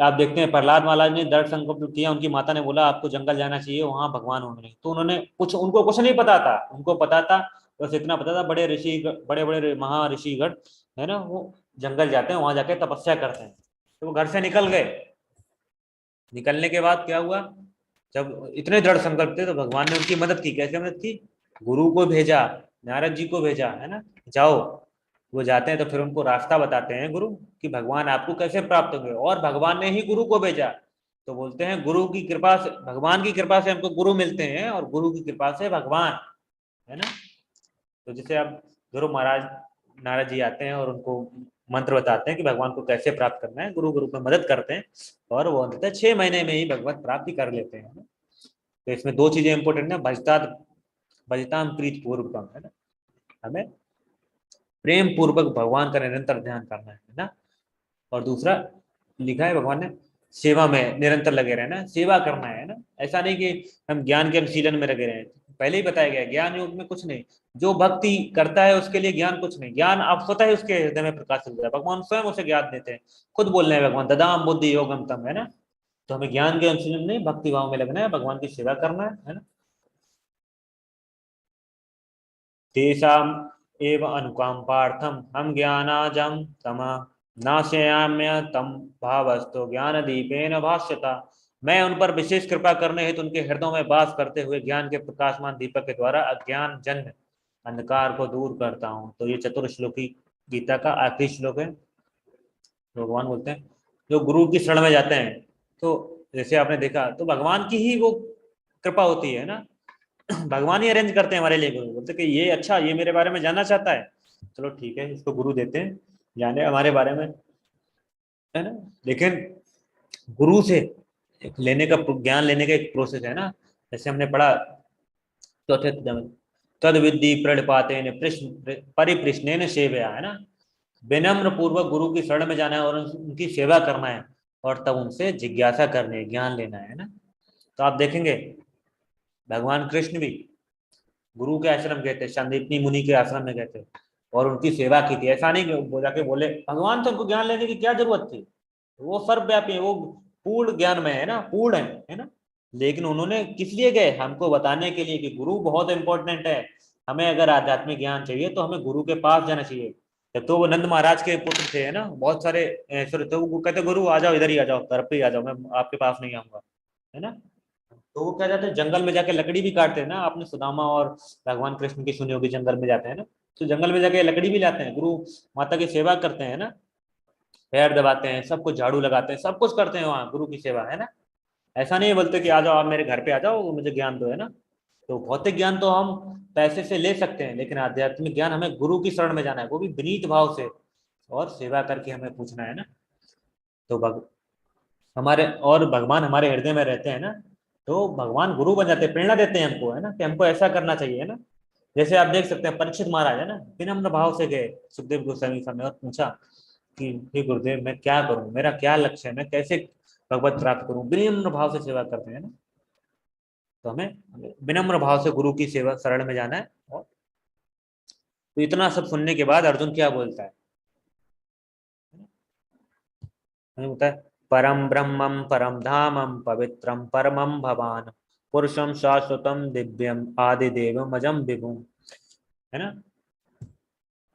आप देखते हैं प्रहलाद महाराज ने दृढ़ संकल्प किया, उनकी माता ने बोला आपको जंगल जाना चाहिए, वहां भगवान होंगे। तो उनको कुछ नहीं पता था, उनको पता था बस इतना पता था बड़े बड़े महा ऋषिगण है ना, वो जंगल जाते हैं, वहां जाके तपस्या करते हैं। तो वो घर से निकल गए। निकलने के बाद क्या हुआ, जब इतने दृढ़ संकल्प थे तो भगवान ने उनकी मदद की। कैसे मदद की? गुरु को भेजा, नारद जी को भेजा, है ना। जाओ। वो जाते हैं तो फिर उनको रास्ता बताते हैं गुरु कि भगवान आपको कैसे प्राप्त होंगे, और भगवान ने ही गुरु को भेजा। तो बोलते हैं गुरु की कृपा से, भगवान की कृपा से हमको गुरु मिलते हैं और गुरु की कृपा से भगवान, है ना। तो जैसे अब ध्रुव महाराज, नारद जी आते हैं और उनको मंत्र बताते हैं कि भगवान को कैसे प्राप्त करना है, गुरु में मदद करते हैं और वो अंततः 6 महीने में ही भगवत प्राप्ति कर लेते हैं। तो इसमें 2 चीजें इंपॉर्टेंट है, भजताम प्रीत पूर्वकम, है ना। हमें प्रेम पूर्वक भगवान का निरंतर ध्यान करना है ना। और दूसरा लिखा है भगवान ने सेवा में निरंतर लगे रहना, सेवा करना है ना। ऐसा नहीं कि हम ज्ञान के अनुशीलन में लगे रहें। पहले ही बताया गया ज्ञान योग में कुछ नहीं, जो भक्ति करता है उसके लिए ज्ञान कुछ नहीं। ज्ञान आप स्वतः ही उसके हृदय में प्रकाशित होता है, भगवान स्वयं उसे ज्ञान देते हैं। खुद बोल रहे हैं भगवान ददाम बुद्धि योगम तम, है ना। तो हमें ज्ञान के अनुशीलन नहीं, भक्ति भाव में लगना है, भगवान की सेवा करना है ना। तेषाम एव अनुकंपार्थम हम ज्ञानाजम तमा नाशयाम्य तम भावस्तु ज्ञान दीपेन भाष्यता। मैं उन पर विशेष कृपा करने हेतु उनके हृदयों में वास करते हुए ज्ञान के प्रकाशमान दीपक के द्वारा अज्ञान जन्य अंधकार को दूर करता हूँ। तो ये चतुर्श्लोकी गीता का आखिरी श्लोक है। भगवान बोलते हैं जो गुरु की शरण में जाते हैं, तो जैसे आपने देखा तो भगवान की ही वो कृपा होती है ना। भगवान ही अरेंज करते हैं हमारे लिए। गुरु बोलते कि ये अच्छा, ये मेरे बारे में जानना चाहता है, चलो ठीक है, इसको गुरु देते हैं जाने हमारे बारे में, है ना। लेकिन गुरु से लेने का ज्ञान लेने का एक प्रोसेस है ना। जैसे हमने पढ़ा चौथे तद विद्धि प्रणिपातेन परिप्रश्नेन सेवया, है ना। विनम्र पूर्वक गुरु की शरण में जाना है और उनकी सेवा करना है और तब उनसे जिज्ञासा करनी है, ज्ञान लेना है ना। तो आप देखेंगे भगवान कृष्ण भी गुरु के आश्रम गए थे, संदीपनी मुनि के आश्रम में गए थे और उनकी सेवा की थी। ऐसा नहीं कि जाके बोले, भगवान से उनको ज्ञान लेने की क्या जरूरत थी, वो सर्वव्यापी है, वो पूर्ण ज्ञान में है ना, पूर्ण है ना। लेकिन उन्होंने किस लिए गए? हमको बताने के लिए कि गुरु बहुत इंपॉर्टेंट है। हमें अगर आध्यात्मिक ज्ञान चाहिए तो हमें गुरु के पास जाना चाहिए। जब तो वो नंद महाराज के पुत्र थे, है ना, बहुत सारे ऐश्वर्य, तो वो कहते गुरु आ जाओ, इधर ही आ जाओ, घर पे ही आ जाओ, मैं आपके पास नहीं आऊंगा, है ना। तो वो क्या जाते हैं जंगल में जाके लकड़ी भी काटते हैं ना। आपने सुदामा और भगवान कृष्ण की सुनी होगी, जंगल में जाते हैं ना, तो जंगल में जाके लकड़ी भी लाते हैं, गुरु माता की सेवा करते हैं ना, पैर दबाते हैं, सब कुछ झाड़ू लगाते हैं, सब कुछ करते हैं वहाँ गुरु की सेवा, है ना। ऐसा नहीं बोलते कि आ जाओ आप मेरे घर पे आ जाओ मुझे ज्ञान दो, है ना। तो भौतिक ज्ञान तो हम पैसे से ले सकते हैं, लेकिन आध्यात्मिक ज्ञान हमें गुरु की शरण में जाना है, वो भी विनीत भाव से और सेवा करके हमें पूछना है ना। तो हमारे और भगवान हमारे हृदय में रहते हैं ना, तो भगवान गुरु बन जाते हैं, प्रेरणा देते हैं हमको, है ना, कि हमको ऐसा करना चाहिए, है ना। जैसे आप देख सकते हैं परीक्षित महाराज, है ना, विनम्र भाव से गए सुखदेव गोस्वामी सामने और पूछा कि हे गुरुदेव मैं क्या करूं, मेरा क्या लक्ष्य है, मैं कैसे भगवत प्राप्त करूं। विनम्र भाव से सेवा करते हैं ना। तो हमें विनम्र भाव से गुरु की सेवा शरण में जाना है। और तो इतना सब सुनने के बाद अर्जुन क्या बोलता है, हमें बोलता है परम ब्रह्मम परम धामम पवित्रम परमम भवान पुरुषम शाश्वतम दिव्यम आदि देवम अजम विभुम, है ना।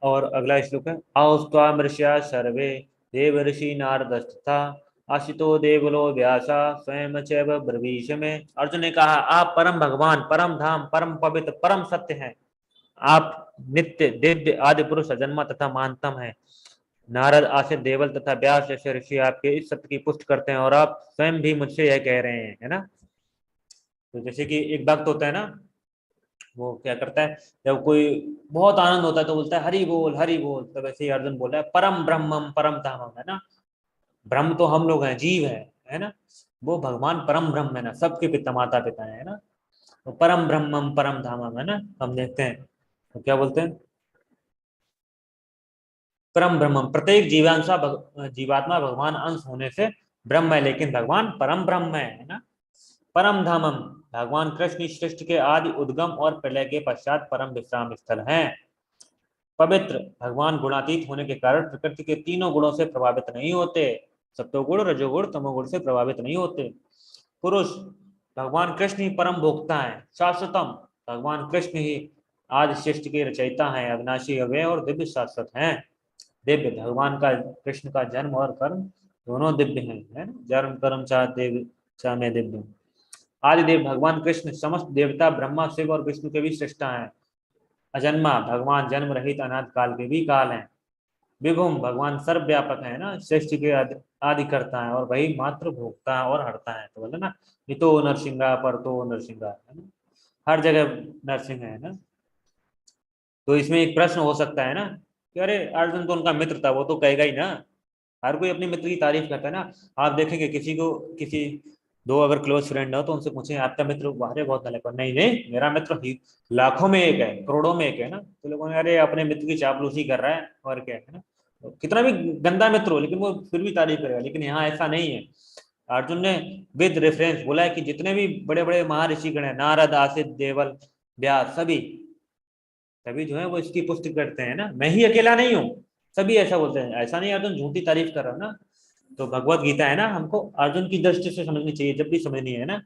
और अगला श्लोक है आस्त्वा मृष्या सर्वे देव ऋषि नारदस्तथा आशितो देवलो व्यासा स्वयं चैव ब्रवीश में। अर्जुन ने कहा आप परम भगवान, परम धाम, परम पवित्र, परम सत्य हैं। आप नित्य दिव्य आदि पुरुष अजन्मा तथा महानतम है। नारद आशित देवल तथा व्यास जैसे ऋषि आपके इस सत्य की पुष्टि करते हैं और आप स्वयं भी मुझसे यह कह रहे हैं, है ना। तो जैसे कि एक भक्त होता है ना, वो क्या करता है, जब कोई बहुत आनंद होता है तो बोलता है हरि बोल हरि बोल। तो वैसे ही अर्जुन बोल रहा है परम ब्रह्मम परम धामम, है ना। ब्रह्म तो हम लोग हैं, जीव है ना। वो भगवान परम ब्रह्म है ना, सबके पिता माता पिता है ना। तो परम ब्रह्मम परम धामम, है ना। हम देखते हैं तो क्या बोलते हैं, परम ब्रह्मम, प्रत्येक जीवात्मा भगवान अंश होने से ब्रह्म है, लेकिन भगवान परम ब्रह्म है ना। परम धामम, भगवान कृष्ण इस सृष्टि के आदि उद्गम और प्रलय के पश्चात परम विश्राम स्थल हैं। पवित्र, भगवान गुणातीत होने के कारण प्रकृति के तीनों गुणों से प्रभावित नहीं होते, सत्वगुण रजोगुण तमोगुण से प्रभावित नहीं होते। पुरुष, भगवान कृष्ण ही परम भोक्ता है। शाश्वतम, भगवान कृष्ण ही आदि सृष्टि के रचयिता हैं, अविनाशी अव्यय और दिव्य शाश्वत हैं। दिव्य, भगवान का कृष्ण का जन्म और कर्म दोनों दिव्य हैं, है ना। जन्म कर्म चाह देव चाह में दिव्य। आदिदेव, भगवान कृष्ण समस्त देवता ब्रह्मा शिव और विष्णु के भी सृष्टा हैं। अजन्मा, भगवान जन्म रहित अनाथ काल के भी काल हैं। विभुम, भगवान सर्वव्यापक है ना, सृष्टि के आदि करता है और वही मात्र भोगता है और हरता है। तो बोले ना, नितो नरसिंहा परतो नरसिंहा, है ना, हर जगह नरसिंह है ना। तो इसमें एक प्रश्न हो सकता है ना कि अरे अर्जुन तो उनका मित्र था, वो तो कहेगा ही ना। हर कोई अपने मित्र की तारीफ करता है ना। आप देखेंगे किसी दो अगर क्लोज फ्रेंड हो तो उनसे पूछें आपका मित्र, अरे बहुत नालायक, नहीं नहीं मेरा मित्र ही लाखों में एक है, करोड़ों में एक है ना। तो लोगों ने अरे अपने मित्र की चापलूसी कर रहा है और क्या है ना। तो कितना भी गंदा मित्र हो लेकिन वो फिर भी तारीफ करेगा, लेकिन यहाँ ऐसा नहीं है। अर्जुन ने विद रेफरेंस बोला है कि जितने भी बड़े बड़े महर्षि गण हैं, नारद आसित देवल व्यास, सभी जो है वो इसकी पुष्टि करते हैं ना, मैं ही अकेला नहीं हूँ, सभी ऐसा बोलते हैं। ऐसा नहीं अर्जुन झूठी तारीफ कर रहा है ना। तो भगवत गीता है ना, हमको अर्जुन की दृष्टि से समझनी चाहिए जब भी समझनी है ना।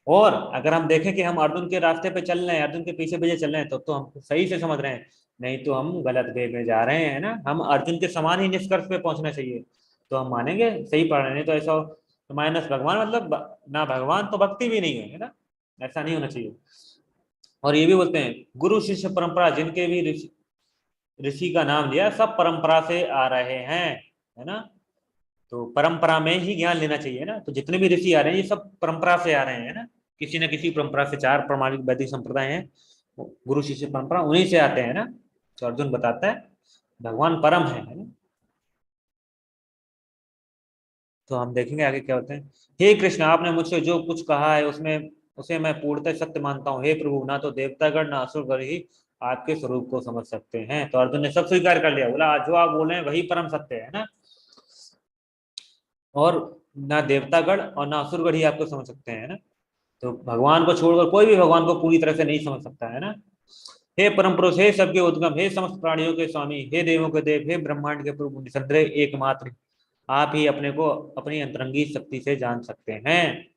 और अगर हम देखें कि हम अर्जुन के रास्ते पे चल रहे हैं, अर्जुन के पीछे पीछे चल रहे हैं, तो हम सही से समझ रहे हैं, नहीं तो हम गलत वे में जा रहे हैं ना। हम अर्जुन के समान ही निष्कर्ष पे पहुंचना चाहिए तो हम मानेंगे सही पढ़ रहे हैं। नहीं तो ऐसा हो तो माइनस भगवान मतलब ना भगवान तो भक्ति भी नहीं है ना, ऐसा नहीं होना चाहिए। और ये भी बोलते हैं गुरु शिष्य परंपरा, जिनके भी ऋषि का नाम लिया, सब परंपरा से आ रहे हैं, है ना। तो परंपरा में ही ज्ञान लेना चाहिए ना। तो जितने भी ऋषि आ रहे हैं ये सब परंपरा से आ रहे हैं ना, किसी न किसी परंपरा से। 4 प्रमाणिक वैदिक संप्रदाय हैं, गुरु शिष्य परंपरा उन्हीं से आते हैं ना। तो अर्जुन बताता है भगवान परम है ना। तो हम देखेंगे आगे क्या होते हैं। हे कृष्ण, आपने मुझसे जो कुछ कहा है उसमें उसे मैं पूर्णतः सत्य मानता हूँ। हे प्रभु, ना तो देवतागण ना असुरगण ही आपके स्वरूप को समझ सकते हैं। तो अर्जुन ने सब स्वीकार कर लिया, बोला जो आप बोल रहे हैं वही परम सत्य है ना। और ना देवतागण और ना असुरगण ही आपको समझ सकते हैं ना। तो भगवान को छोड़कर कोई भी भगवान को पूरी तरह से नहीं समझ सकता है ना। हे परम पुरुष, हे सबके उद्गम, हे समस्त प्राणियों के स्वामी, हे देवों के देव, हे ब्रह्मांड के प्रभु, निसंदेह एकमात्र आप ही अपने को अपनी अंतरंगी शक्ति से जान सकते हैं।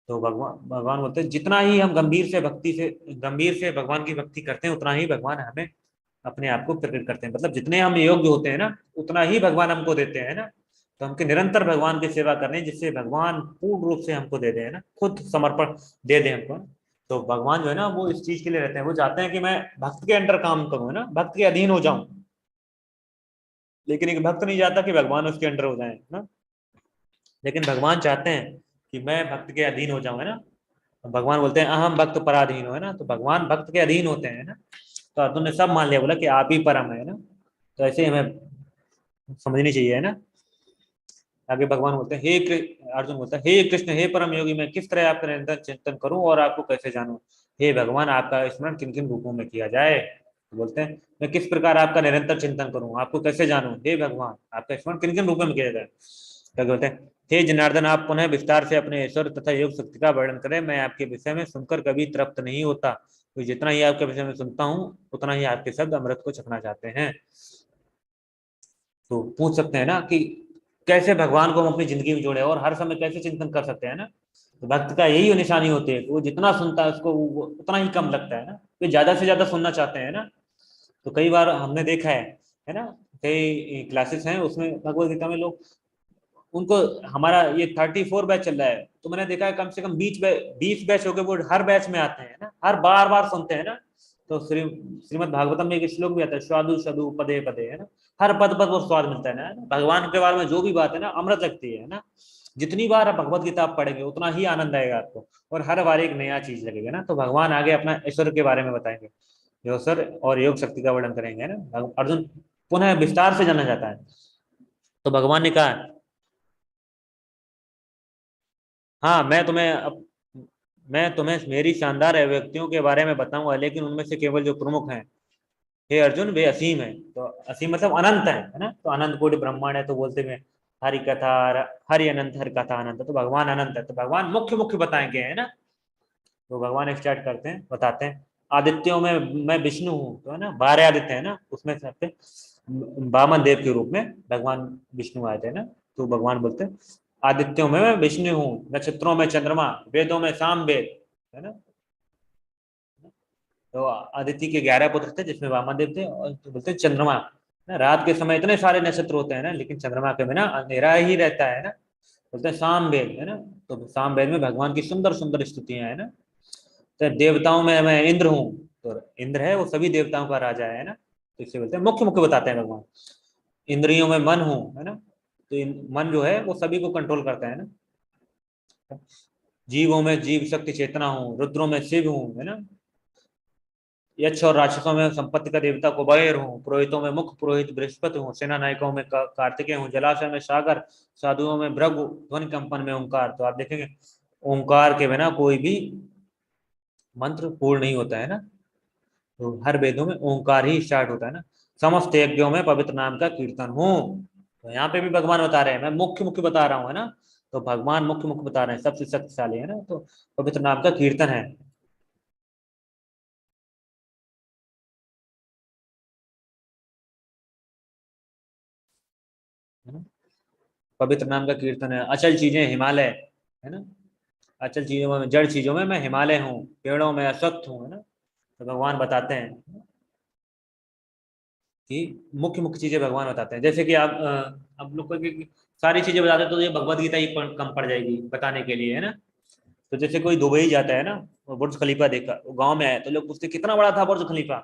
तो भगवान बोलते हैं जितना ही हम गंभीर से भगवान की भक्ति करते हैं, उतना ही भगवान हमें अपने आप को प्रकट करते हैं। मतलब जितने हम योग्य होते हैं ना, उतना ही भगवान हमको देते हैं ना। तो हमको निरंतर भगवान की सेवा करनी है, जिससे भगवान पूर्ण रूप से हमको दे दे, है ना, खुद समर्पण दे दे हमको। तो भगवान जो है ना वो इस चीज के लिए रहते हैं, वो चाहते हैं कि मैं भक्त के अंडर काम करूँ, है ना, भक्त के अधीन हो जाऊं। लेकिन एक भक्त नहीं चाहता कि भगवान उसके अंडर हो जाए ना, लेकिन भगवान चाहते हैं कि मैं भक्त के अधीन हो जाऊं, है ना। तो भगवान बोलते हैं अहम भक्त पराधीन हो, है ना। तो भगवान भक्त के अधीन होते हैं ना। तो अर्जुन ने सब मान लिया, बोला कि आप ही परम है ना। तो ऐसे ही हमें समझनी चाहिए, है ना। आगे भगवान बोलते हैं अर्जुन बोलता है हे कृष्ण, हे परम योगी, मैं किस तरह आपका निरंतर चिंतन करूं और आपको कैसे जानूं। हे भगवान, आपका स्मरण किन किन रूपों में किया जाए। तो बोलते हैं मैं किस प्रकार आपका निरंतर चिंतन करूं, आपको कैसे जानूं। हे भगवान, आपका स्मरण किन किन रूपों में किया जाए। तो बोलते हैं हे जनार्दन, आप पुनः विस्तार से अपने ईश्वर तथा योग शक्ति का वर्णन करें। मैं आपके विषय में सुनकर कभी तृप्त नहीं होता, तो जितना ही आपके विषय में सुनता हूँ उतना ही आपके शब्द अमृत को चखना चाहते हैं। तो पूछ सकते हैं ना कि कैसे भगवान को हम अपनी जिंदगी में जोड़े और हर समय कैसे चिंतन कर सकते हैं ना। तो भक्त का यही निशानी होती है कि वो जितना सुनता है उसको वो उतना ही कम लगता है ना, वे ज्यादा से ज्यादा सुनना चाहते हैं ना। तो कई बार हमने देखा है ना, कई क्लासेस हैं उसमें भगवत गीता में लोग उनको, हमारा ये 34 बैच चल रहा है, तो मैंने देखा है कम से कम 20 बैच हो गए, वो हर बैच में आते हैं ना, हर बार सुनते हैं ना। तो श्रीमद् भागवतम में एक श्लोक भी आता है, स्वादु सदु पदे पदे, है ना। हर पद पद वो स्वाद मिलता है ना। भगवान के बारे में जो भी बात है ना, अमृत लगती है ना। जितनी बार आप भगवत गीता आप पढ़ेंगे उतना ही आनंद आएगा आपको, और हर बार एक नया चीज लगेगा ना। तो भगवान आगे अपना ऐश्वर्य के बारे में बताएंगे, ईश्वर और योग शक्ति का वर्णन करेंगे ना। अर्जुन पुनः विस्तार से जानना चाहता है, तो भगवान ने कहा हाँ मैं तुम्हें मेरी शानदार अभिव्यक्तियों के बारे में बताऊंगा, लेकिन उनमें से केवल जो प्रमुख हैं हे अर्जुन वे असीम है। तो असीम मतलब अनंत है ना। तो अनंत कोटि ब्रह्मांड है, तो बोलते हैं हरि कथा हरि अनंत हरि कथा अनंत, तो भगवान अनंत है। तो भगवान मुख्य मुख्य बताएंगे है ना। तो भगवान स्टार्ट करते हैं, बताते हैं आदित्यों में मैं विष्णु हूँ, तो है ना 12 आदित्य है ना, उसमें सबसे वामन देव के रूप में भगवान विष्णु आए थे ना। तो भगवान बोलते हैं आदित्यों में मैं विष्णु हूँ, नक्षत्रों में चंद्रमा, वेदों में साम वेद है ना। तो आदित्य के 11 पुत्र थे जिसमें वामदेव थे, और तो बोलते हैं चंद्रमा ना, रात के समय इतने सारे नक्षत्र होते हैं ना, लेकिन चंद्रमा के बिना अंधेरा ही रहता है ना। बोलते हैं साम वेद है ना। तो साम वेद में भगवान की सुंदर सुंदर स्तुतियां है ना। तो देवताओं में मैं इंद्र हूँ, तो इंद्र है वो सभी देवताओं का राजा है ना। तो इससे बोलते हैं मुख्य मुख्य बताते हैं भगवान। इंद्रियों में मन हूँ है ना, तो मन जो है वो सभी को कंट्रोल करता है ना। जीवों में जीव शक्ति चेतना हूँ, रुद्रों में शिव हूँ है ना। यक्ष और राक्षसों में संपत्ति का देवता कुबेर हूँ, पुरोहितों में मुख्य पुरोहित बृहस्पति हूँ, सेना नायकों में कार्तिकेय हूँ, जलाशय में सागर, साधुओं में भृगु, ध्वनि कंपन में ओंकार। तो आप देखेंगे ओंकार के बिना कोई भी मंत्र पूर्ण नहीं होता है ना। तो हर वेदों में ओंकार ही स्टार्ट होता है ना। समस्त यज्ञों में पवित्र नाम का कीर्तन हूँ। तो यहाँ पे भी भगवान बता रहे हैं, मैं मुख्य मुख्य बता रहा हूँ है ना। तो भगवान मुख्य मुख्य बता रहे हैं, सबसे शक्तिशाली है ना। तो पवित्र नाम का कीर्तन है ना? पवित्र नाम का कीर्तन है। अचल चीजें हिमालय है ना। अचल चीजों में जड़ चीजों में मैं हिमालय हूँ, पेड़ों में अश्वत्थ हूँ है ना। तो भगवान बताते हैं कि मुख्य मुख्य चीजें भगवान बताते हैं। जैसे कि आप लोग को सारी चीजें बताते हैं तो ये भगवत गीता ही कम पड़ जाएगी बताने के लिए है ना। तो जैसे कोई दुबई जाता है ना, वो बुर्ज खलीफा देखा, वो गांव में आया तो लोग पूछते कितना बड़ा था बुर्ज खलीफा,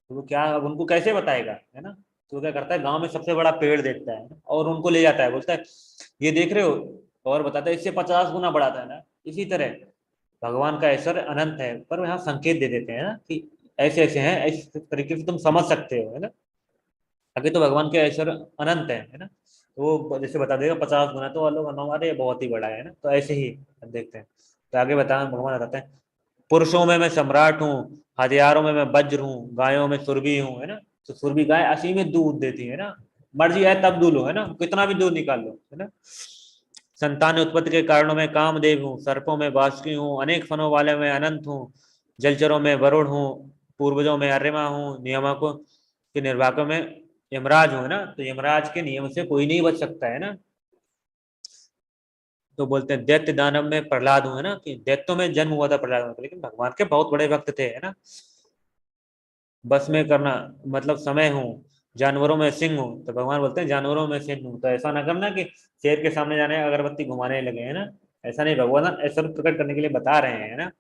तो वो क्या अब उनको कैसे बताएगा है ना। तो वो क्या करता है गांव में सबसे बड़ा पेड़ देखता है और उनको ले जाता है, बोलता है ये देख रहे हो, और बताता है इससे 50 गुना बड़ा था ना। इसी तरह भगवान का ऐश्वर्य अनंत है, पर यहाँ संकेत दे देते हैं ना कि ऐसे ऐसे हैं, इस तरीके से तुम समझ सकते हो है ना। आगे तो भगवान के ऐश्वर्य अनंत है ना। तो वो जैसे बता देगा 50 गुना, तो लोग हमारे बहुत ही बड़ा है ना। तो ऐसे ही अब देखते हैं। तो आगे बता भगवान बताते हैं पुरुषों में मैं सम्राट हूँ, हथियारों में मैं वज्र हूँ, गायों में सुरभि हूँ है ना। तो सुरभि गाय असीमित दूध देती है ना, मर्जी है तब दूध लो है ना, कितना भी दूध निकाल लो है ना। संतान उत्पत्ति के कारणों में कामदेव हूँ, सर्पों में बासुकी हूँ, अनेक फनों वाले में अनंत हूँ, जलचरों में वरुण हूँ, पूर्वजों में अर्यमा हूँ, नियामकों के निर्वाहकों में यमराज हूँ है ना। तो यमराज के नियम से कोई नहीं बच सकता है ना। तो बोलते हैं दैत्य दानव में प्रहलाद हूँ है ना, कि दैत्यों में जन्म हुआ था प्रहलाद, लेकिन भगवान के बहुत बड़े भक्त थे है ना। बस में करना मतलब समय हूँ, जानवरों में सिंह हूँ। तो भगवान बोलते हैं जानवरों में सिंह हूँ। तो ऐसा ना करना कि शेर के सामने जाने अगरबत्ती घुमाने लगे है ना। ऐसा नहीं, भगवान ऐसा प्रकट करने के लिए बता रहे हैं है ना।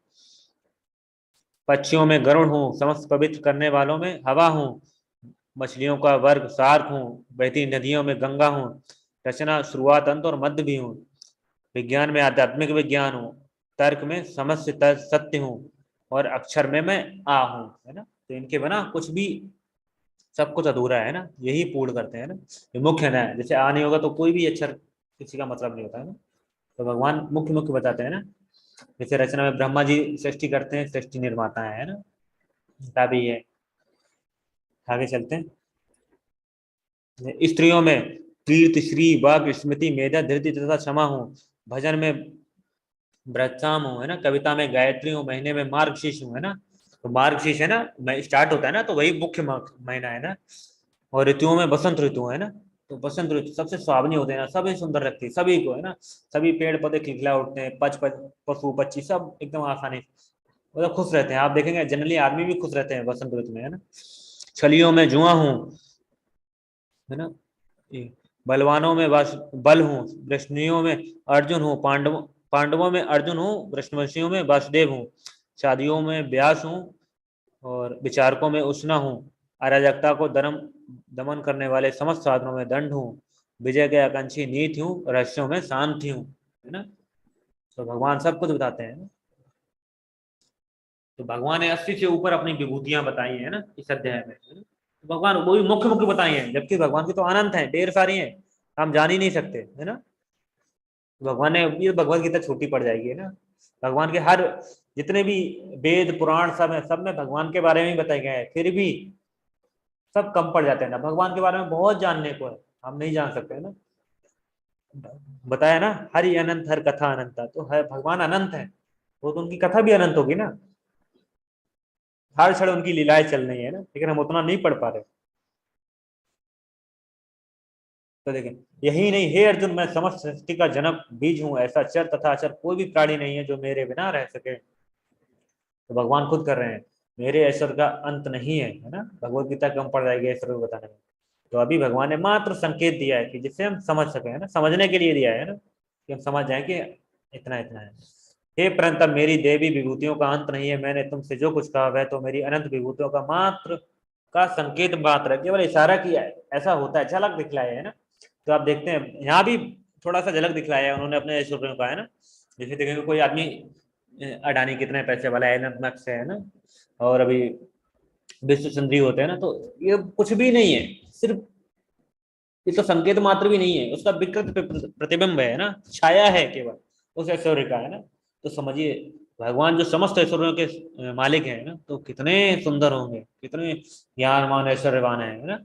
पक्षियों में गरुड़ हूँ, समस्त पवित्र करने वालों में हवा हूँ, मछलियों का वर्ग सार्क हूँ, बहती नदियों में गंगा हूँ, रचना शुरुआत अंत और मध्य भी हूँ, विज्ञान में आध्यात्मिक विज्ञान हूँ, तर्क में समस्त सत्य हूँ, और अक्षर में मैं आ हूँ है ना। तो इनके बिना कुछ भी सब कुछ अधूरा है ना, यही पूर्ण करते हैं ना। ये मुख्य है ना, जैसे आ नहीं होगा तो कोई भी अक्षर किसी का मतलब नहीं होता है ना। तो भगवान मुख्य मुख्य बताते हैं ना। जैसे रचना में ब्रह्मा जी सृष्टि करते हैं, सृष्टि निर्माता है ना। तभी है। आगे चलते हैं। स्त्रियों में कीर्ति श्री वाक स्मृति मेधा धृति तथा क्षमा हूँ, भजन में व्रतसाम हूँ है ना, कविता में गायत्री हूँ, महीने में मार्गशीर्ष हूँ है ना। तो मार्गशीर्ष है ना, स्टार्ट होता है ना, तो वही मुख्य महीना है ना। और ऋतुओं में बसंत ऋतु है ना। तो बसंत ऋतु सबसे सुहावनी होते हैं ना, सभी सुंदर लगती है सभी को है ना। सभी पेड़ पौधे खिलखिला उठते हैं, पशु पक्षी सब एकदम आसानी से मतलब खुश रहते हैं। आप देखेंगे जनरली आदमी भी खुश रहते हैं बसंत ऋतु में है ना। छलियों में जुआ हूँ है ना, बलवानों में बल हूँ, वृष्णियों में अर्जुन हूँ, पांडवों में अर्जुन हूँ, वृष्णवंशियों में वासुदेव हूँ, शादियों में व्यास हूँ, और विचारकों में उष्णा हूँ, अराजकता को दमन करने वाले समस्त साधनों में दंड हूँ, विजय के आकांक्षी नीत हूँ, रहस्यों में शांति हूँ, है ना। तो भगवान सब कुछ बताते हैं ना। तो भगवान ने 80 से ऊपर अपनी विभूतियां बताई है ना इस अध्याय में, है ना? तो भगवान वो भी मुख्य मुख्य बताई हैं, जबकि भगवान की तो अनंत है, ढेर सारी हैं, हम जान ही नहीं सकते, है ना। भगवान ने, ये भगवत गीता छोटी पड़ जाएगी, है ना। भगवान के हर जितने भी वेद पुराण सब है, सब में भगवान के बारे में ही बताए गए हैं, फिर भी सब कम पड़ जाते हैं ना। भगवान के बारे में बहुत जानने को है, हम नहीं जान सकते, है ना। बताया ना, हरि अनंत हर कथा अनंता, तो है भगवान अनंत है, वो तो उनकी कथा भी अनंत होगी ना। हर क्षण उनकी लीलाएं चल रही है ना, लेकिन हम उतना नहीं पढ़ पा रहे। तो देखें, यही नहीं, हे अर्जुन, मैं समस्त सृष्टि का जनक बीज हूं, ऐसा चर तथा अचर कोई भी प्राणी नहीं है जो मेरे बिना रह सके। तो भगवान खुद कर रहे हैं, मेरे ऐश्वर्य का अंत नहीं है ना। भगवत गीता कम पड़ जाएगी ऐश्वर्य को बताने में। तो अभी भगवान ने मात्र संकेत दिया है कि जिससे हम समझ सके, है ना, समझने के लिए दिया है ना, कि हम समझ जाए कि इतना इतना है। हे परंतप, मेरी देवी विभूतियों का अंत नहीं है, मैंने तुमसे जो कुछ कहा वह तो मेरी अनंत विभूतियों का मात्र का संकेत मात्र है, केवल इशारा किया है, ऐसा होता है, झलक दिखलाया है ना। तो आप देखते हैं यहाँ भी थोड़ा सा झलक दिखलाया है उन्होंने अपने ऐश्वर्यों का, है ना। जैसे देखेंगे कोई आदमी, अडानी कितने पैसे वाला है, एलन मस्क है ना, और अभी विश्व सुंदरी होते हैं ना, तो ये कुछ भी नहीं है, सिर्फ ये तो संकेत मात्र भी नहीं है, उसका विकृत प्रतिबिंब है ना, छाया है केवल उस ऐश्वर्य का, है ना। तो समझिए भगवान जो समस्त ऐश्वर्यों के मालिक हैं ना, तो कितने सुंदर होंगे, कितने ज्ञानवान ऐश्वर्यवान है ना।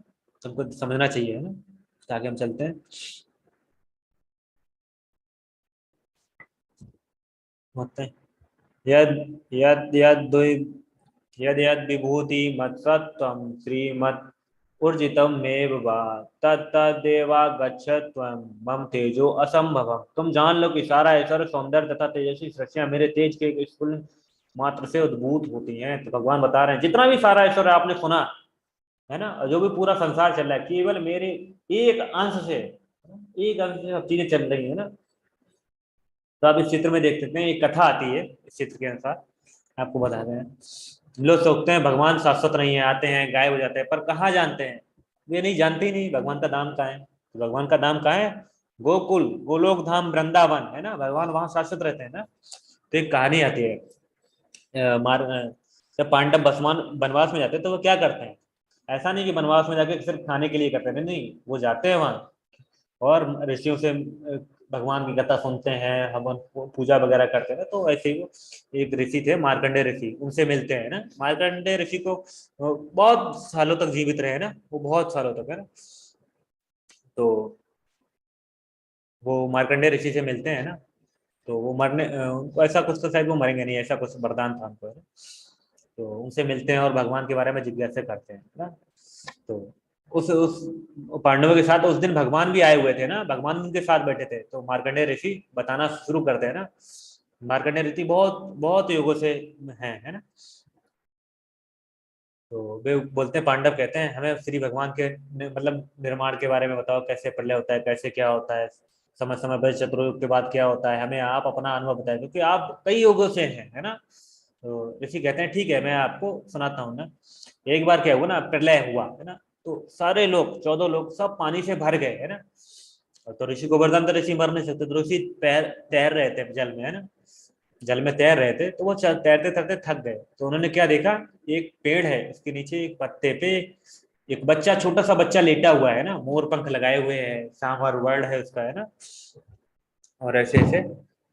सबको समझना चाहिए, है ना। ताकि हम चलते हैं, होते हैं। यद यद यद यद यद विभूति मत्सत्वं श्रीमत् ऊर्जितमेव वा तत्तदेवा गच्छत्वं मम तेजो असंभवम्। तुम जान लो कि सारा ऐश्वर्य, सौंदर्य तथा तेजस्वी सृष्टियां मेरे तेज के स्फुल्ल मात्र से उद्भूत होती हैं। तो भगवान बता रहे हैं जितना भी सारा ऐश्वर्य आपने सुना, है ना, जो भी पूरा संसार चल रहा है, केवल मेरे एक अंश से, एक अंश से सब चीजें चल रही है ना। तो आप इस चित्र में देख सकते हैं, एक कथा आती है इस चित्र के अनुसार, आपको बता रहे हैं। लोग सोचते हैं भगवान शाश्वत नहीं है, आते हैं गायब हो जाते हैं, पर कहाँ जानते हैं, वे नहीं जानते ही नहीं भगवान का धाम कहाँ है। तो भगवान का धाम कहाँ है? गोकुल, गोलोक धाम, वृंदावन, है ना, भगवान वहां शाश्वत रहते हैं ना। तो एक कहानी आती है, जब पांडव बसमान वनवास में जाते हैं तो वो क्या करते हैं, ऐसा नहीं कि वनवास में जाके सिर्फ खाने के लिए करते हैं, नहीं, वो जाते हैं वहां और ऋषियों से भगवान की कथा सुनते हैं, हवन पूजा वगैरह करते हैं। तो ऐसे ही वो एक ऋषि थे, मार्कंडेय ऋषि, उनसे मिलते हैं ना। मार्कंडेय ऋषि को बहुत सालों तक जीवित रहे ना, वो बहुत सालों तक, है ना। तो वो मार्कंडेय ऋषि से मिलते हैं ना, तो वो मरने उनको ऐसा कुछ, तो शायद वो मरेंगे नहीं, ऐसा कुछ वरदान था उनको, है ना। तो उनसे मिलते हैं और भगवान के बारे में जिज्ञासा करते हैं ना। तो उस पांडवों के साथ उस दिन भगवान भी आए हुए थे ना, भगवान उनके साथ बैठे थे। तो मार्कंडेय ऋषि बताना शुरू करते हैं ना। मार्कंडेय ऋषि बहुत बहुत युगों से हैं, है ना। तो वे बोलते हैं, पांडव कहते हैं हमें श्री भगवान के मतलब निर्माण के बारे में बताओ, कैसे प्रलय होता है, कैसे क्या होता है, समय समय पर चतुर्युग के बाद क्या होता है, हमें आप अपना अनुभव बताएं, क्योंकि आप कई युगों से हैं, है ना। तो ऋषि कहते हैं ठीक है, मैं आपको सुनाता हूँ ना। एक बार क्या हुआ ना, प्रलय हुआ, है ना। तो सारे लोग 14 लोग सब पानी से भर गए, है ना। तो ऋषि गोवर्धन, तो ऋषि मर नहीं सकते, तो ऋषि तैर रहे थे जल में, है ना, जल में तैर रहे थे। तो वो तैरते तैरते थक गए, तो उन्होंने क्या देखा, एक पेड़ है, उसके नीचे एक पत्ते पे एक बच्चा, छोटा सा बच्चा लेटा हुआ है ना, मोर पंख लगाए हुए है, सांवर वर्ड है उसका, है ना, और ऐसे ऐसे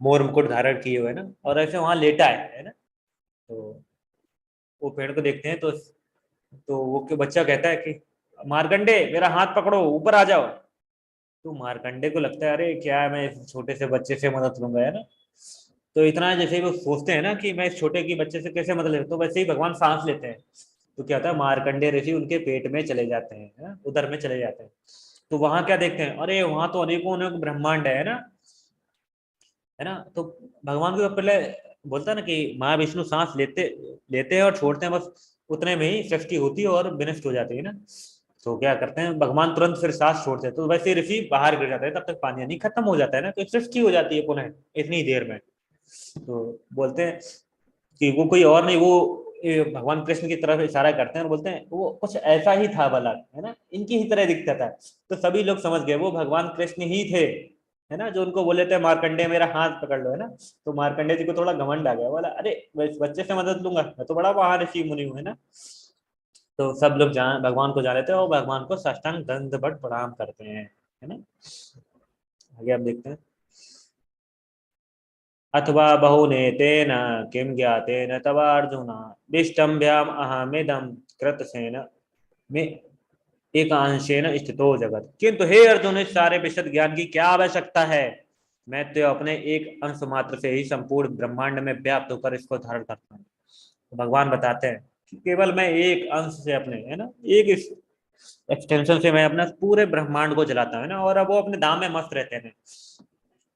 मोर मुकुट धारण किए हुए है ना, और ऐसे वहां लेटा है ना। तो वो पेड़ को देखते हैं, तो वो के बच्चा कहता है कि मार्कंडे मेरा हाथ पकड़ो, ऊपर आ जाओ। तो मार्कंडे को लगता है अरे क्या है, मैं इस छोटे से बच्चे से मदद लूंगा, है ना। तो इतना जैसे ही वो सोचते हैं ना कि मैं इस छोटे की बच्चे से कैसे मदद ले, तो वैसे ही भगवान सांस लेते हैं। तो क्या होता है, मार्कंडेय ऋषि उनके पेट में चले जाते हैं, है ना? उदर में चले जाते हैं। तो वहां क्या देखते हैं, अरे वहां तो अनेकों अनेक ब्रह्मांड है ना, है ना। तो भगवान को पहले बोलता है ना कि माँ विष्णु सांस लेते लेते हैं और छोड़ते हैं, बस उतने में ही सृष्टि होती है और विनष्ट हो जाती है ना। तो क्या करते हैं भगवान, तुरंत फिर सांस छोड़ते हैं, तो वैसे ही ऋषि बाहर गिर जाते हैं, तब तक पानी नहीं खत्म हो जाता है ना, तो सृष्टि हो जाती है पुनः इतनी देर में। तो बोलते हैं कि वो कोई और नहीं, वो ये भगवान कृष्ण की तरफ इशारा करते हैं और बोलते हैं वो कुछ ऐसा ही था बालक, है ना, इनकी ही तरह दिखता था। तो सभी लोग समझ गए वो भगवान कृष्ण ही थे, है ना, जो उनको बोले थे मार्कंडे मेरा हाथ पकड़ लो, है ना। तो मार्कंडे जी को थोड़ा घमंड आ गया, बोला अरे मैं इस बच्चे से मदद लूंगा, मैं तो बड़ा महान ऋषि मुनि हूँ, है ना। तो सब लोग जान भगवान को जान लेते हैं और भगवान को साष्टांग दंडवत प्रणाम करते हैं, है ना। आगे आप देखते हैं, अथवा बहुनेतेन किं ज्ञातेन तव अर्जुन विष्टम्भ्याम अहमेदं कृतसेन में एकांशेन स्थितो जगत। किंतु हे अर्जुन, इस सारे विशद ज्ञान की क्या आवश्यकता है, मैं तो अपने एक अंश मात्र से ही संपूर्ण ब्रह्मांड में व्याप्त होकर इसको धारण करता हूँ। तो भगवान बताते हैं कि केवल मैं एक अंश से अपने, है ना, एक इस एक्सटेंशन से मैं अपना पूरे ब्रह्मांड को जलाता हूँ, है ना, और अब वो अपने दाम में मस्त रहते हैं।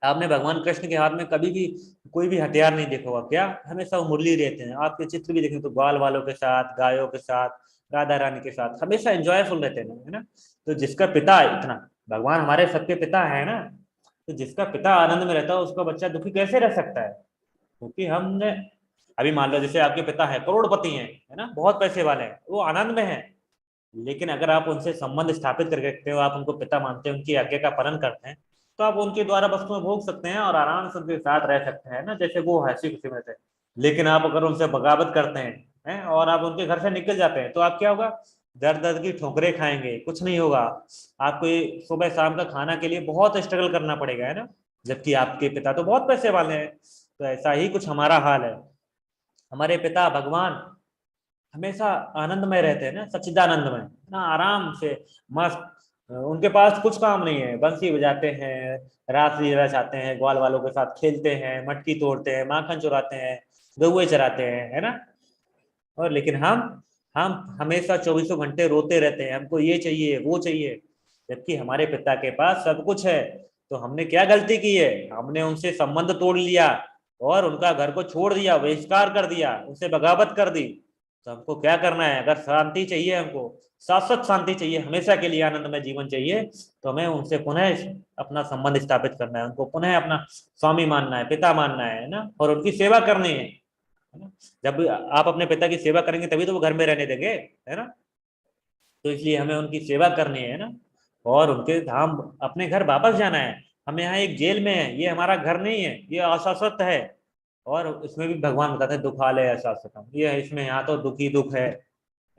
आपने भगवान कृष्ण के हाथ में कभी भी कोई भी हथियार नहीं देखा होगा क्या, हमेशा वो मुरली रहते हैं। आपके चित्र भी देखें तो ग्वाल वालों के साथ, गायों के साथ, राधा रानी के साथ हमेशा एंजॉयफुल रहते हैं, है ना। तो जिसका पिता इतना, भगवान हमारे सबके पिता है ना, तो जिसका पिता आनंद में रहता है उसका बच्चा दुखी कैसे रह सकता है। क्योंकि हमने अभी मान लो जैसे आपके पिता है करोड़पति हैं, है ना, बहुत पैसे वाले हैं, वो आनंद में है, लेकिन अगर आप उनसे संबंध स्थापित करके रखते हो, आप उनको पिता मानते हैं, उनकी आज्ञा का पालन करते हैं, तो आप उनके द्वारा वस्तुएं भोग सकते हैं और आराम से उनके साथ रह सकते हैं ना, जैसे वो हंसी खुशी में थे। लेकिन आप अगर उनसे बगावत करते हैं और आप उनके घर से निकल जाते हैं, तो आप क्या होगा, दर दर की ठोकरें खाएंगे, कुछ नहीं होगा। आपको ये सुबह शाम का खाना के लिए बहुत स्ट्रगल करना पड़ेगा, है ना, जबकि आपके पिता तो बहुत पैसे वाले हैं। तो ऐसा ही कुछ हमारा हाल है। हमारे पिता भगवान हमेशा आनंद में रहते हैं ना, सच्चिदानंद में ना, आराम से मस्त। उनके पास कुछ काम नहीं है, बंसी बजाते हैं, रास लीला चाहते हैं, ग्वाल वालों के साथ खेलते हैं, मटकी तोड़ते हैं, माखन चुराते हैं, गौए चराते हैं, है ना। और लेकिन हम हमेशा 24 घंटे रोते रहते हैं, हमको ये चाहिए वो चाहिए, जबकि हमारे पिता के पास सब कुछ है। तो हमने क्या गलती की है, हमने उनसे संबंध तोड़ लिया और उनका घर को छोड़ दिया, बहिष्कार कर दिया, उनसे बगावत कर दी। तो हमको क्या करना है, अगर शांति चाहिए, हमको शाश्वत शांति चाहिए, हमेशा के लिए आनंद में जीवन चाहिए, तो हमें उनसे पुनः अपना संबंध स्थापित करना है, उनको पुनः अपना स्वामी मानना है, पिता मानना है ना, और उनकी सेवा करनी है ना। जब आप अपने पिता की सेवा करेंगे तभी तो वो घर में रहने देंगे, है ना। तो इसलिए हमें उनकी सेवा करनी है ना, और उनके धाम अपने घर वापस जाना है। हम यहाँ एक जेल में है, ये हमारा घर नहीं है, ये अशाश्वत है। और इसमें भी भगवान बताते हैं दुखालय अशाश्वतम, ये इसमें यहाँ तो दुख ही दुख है,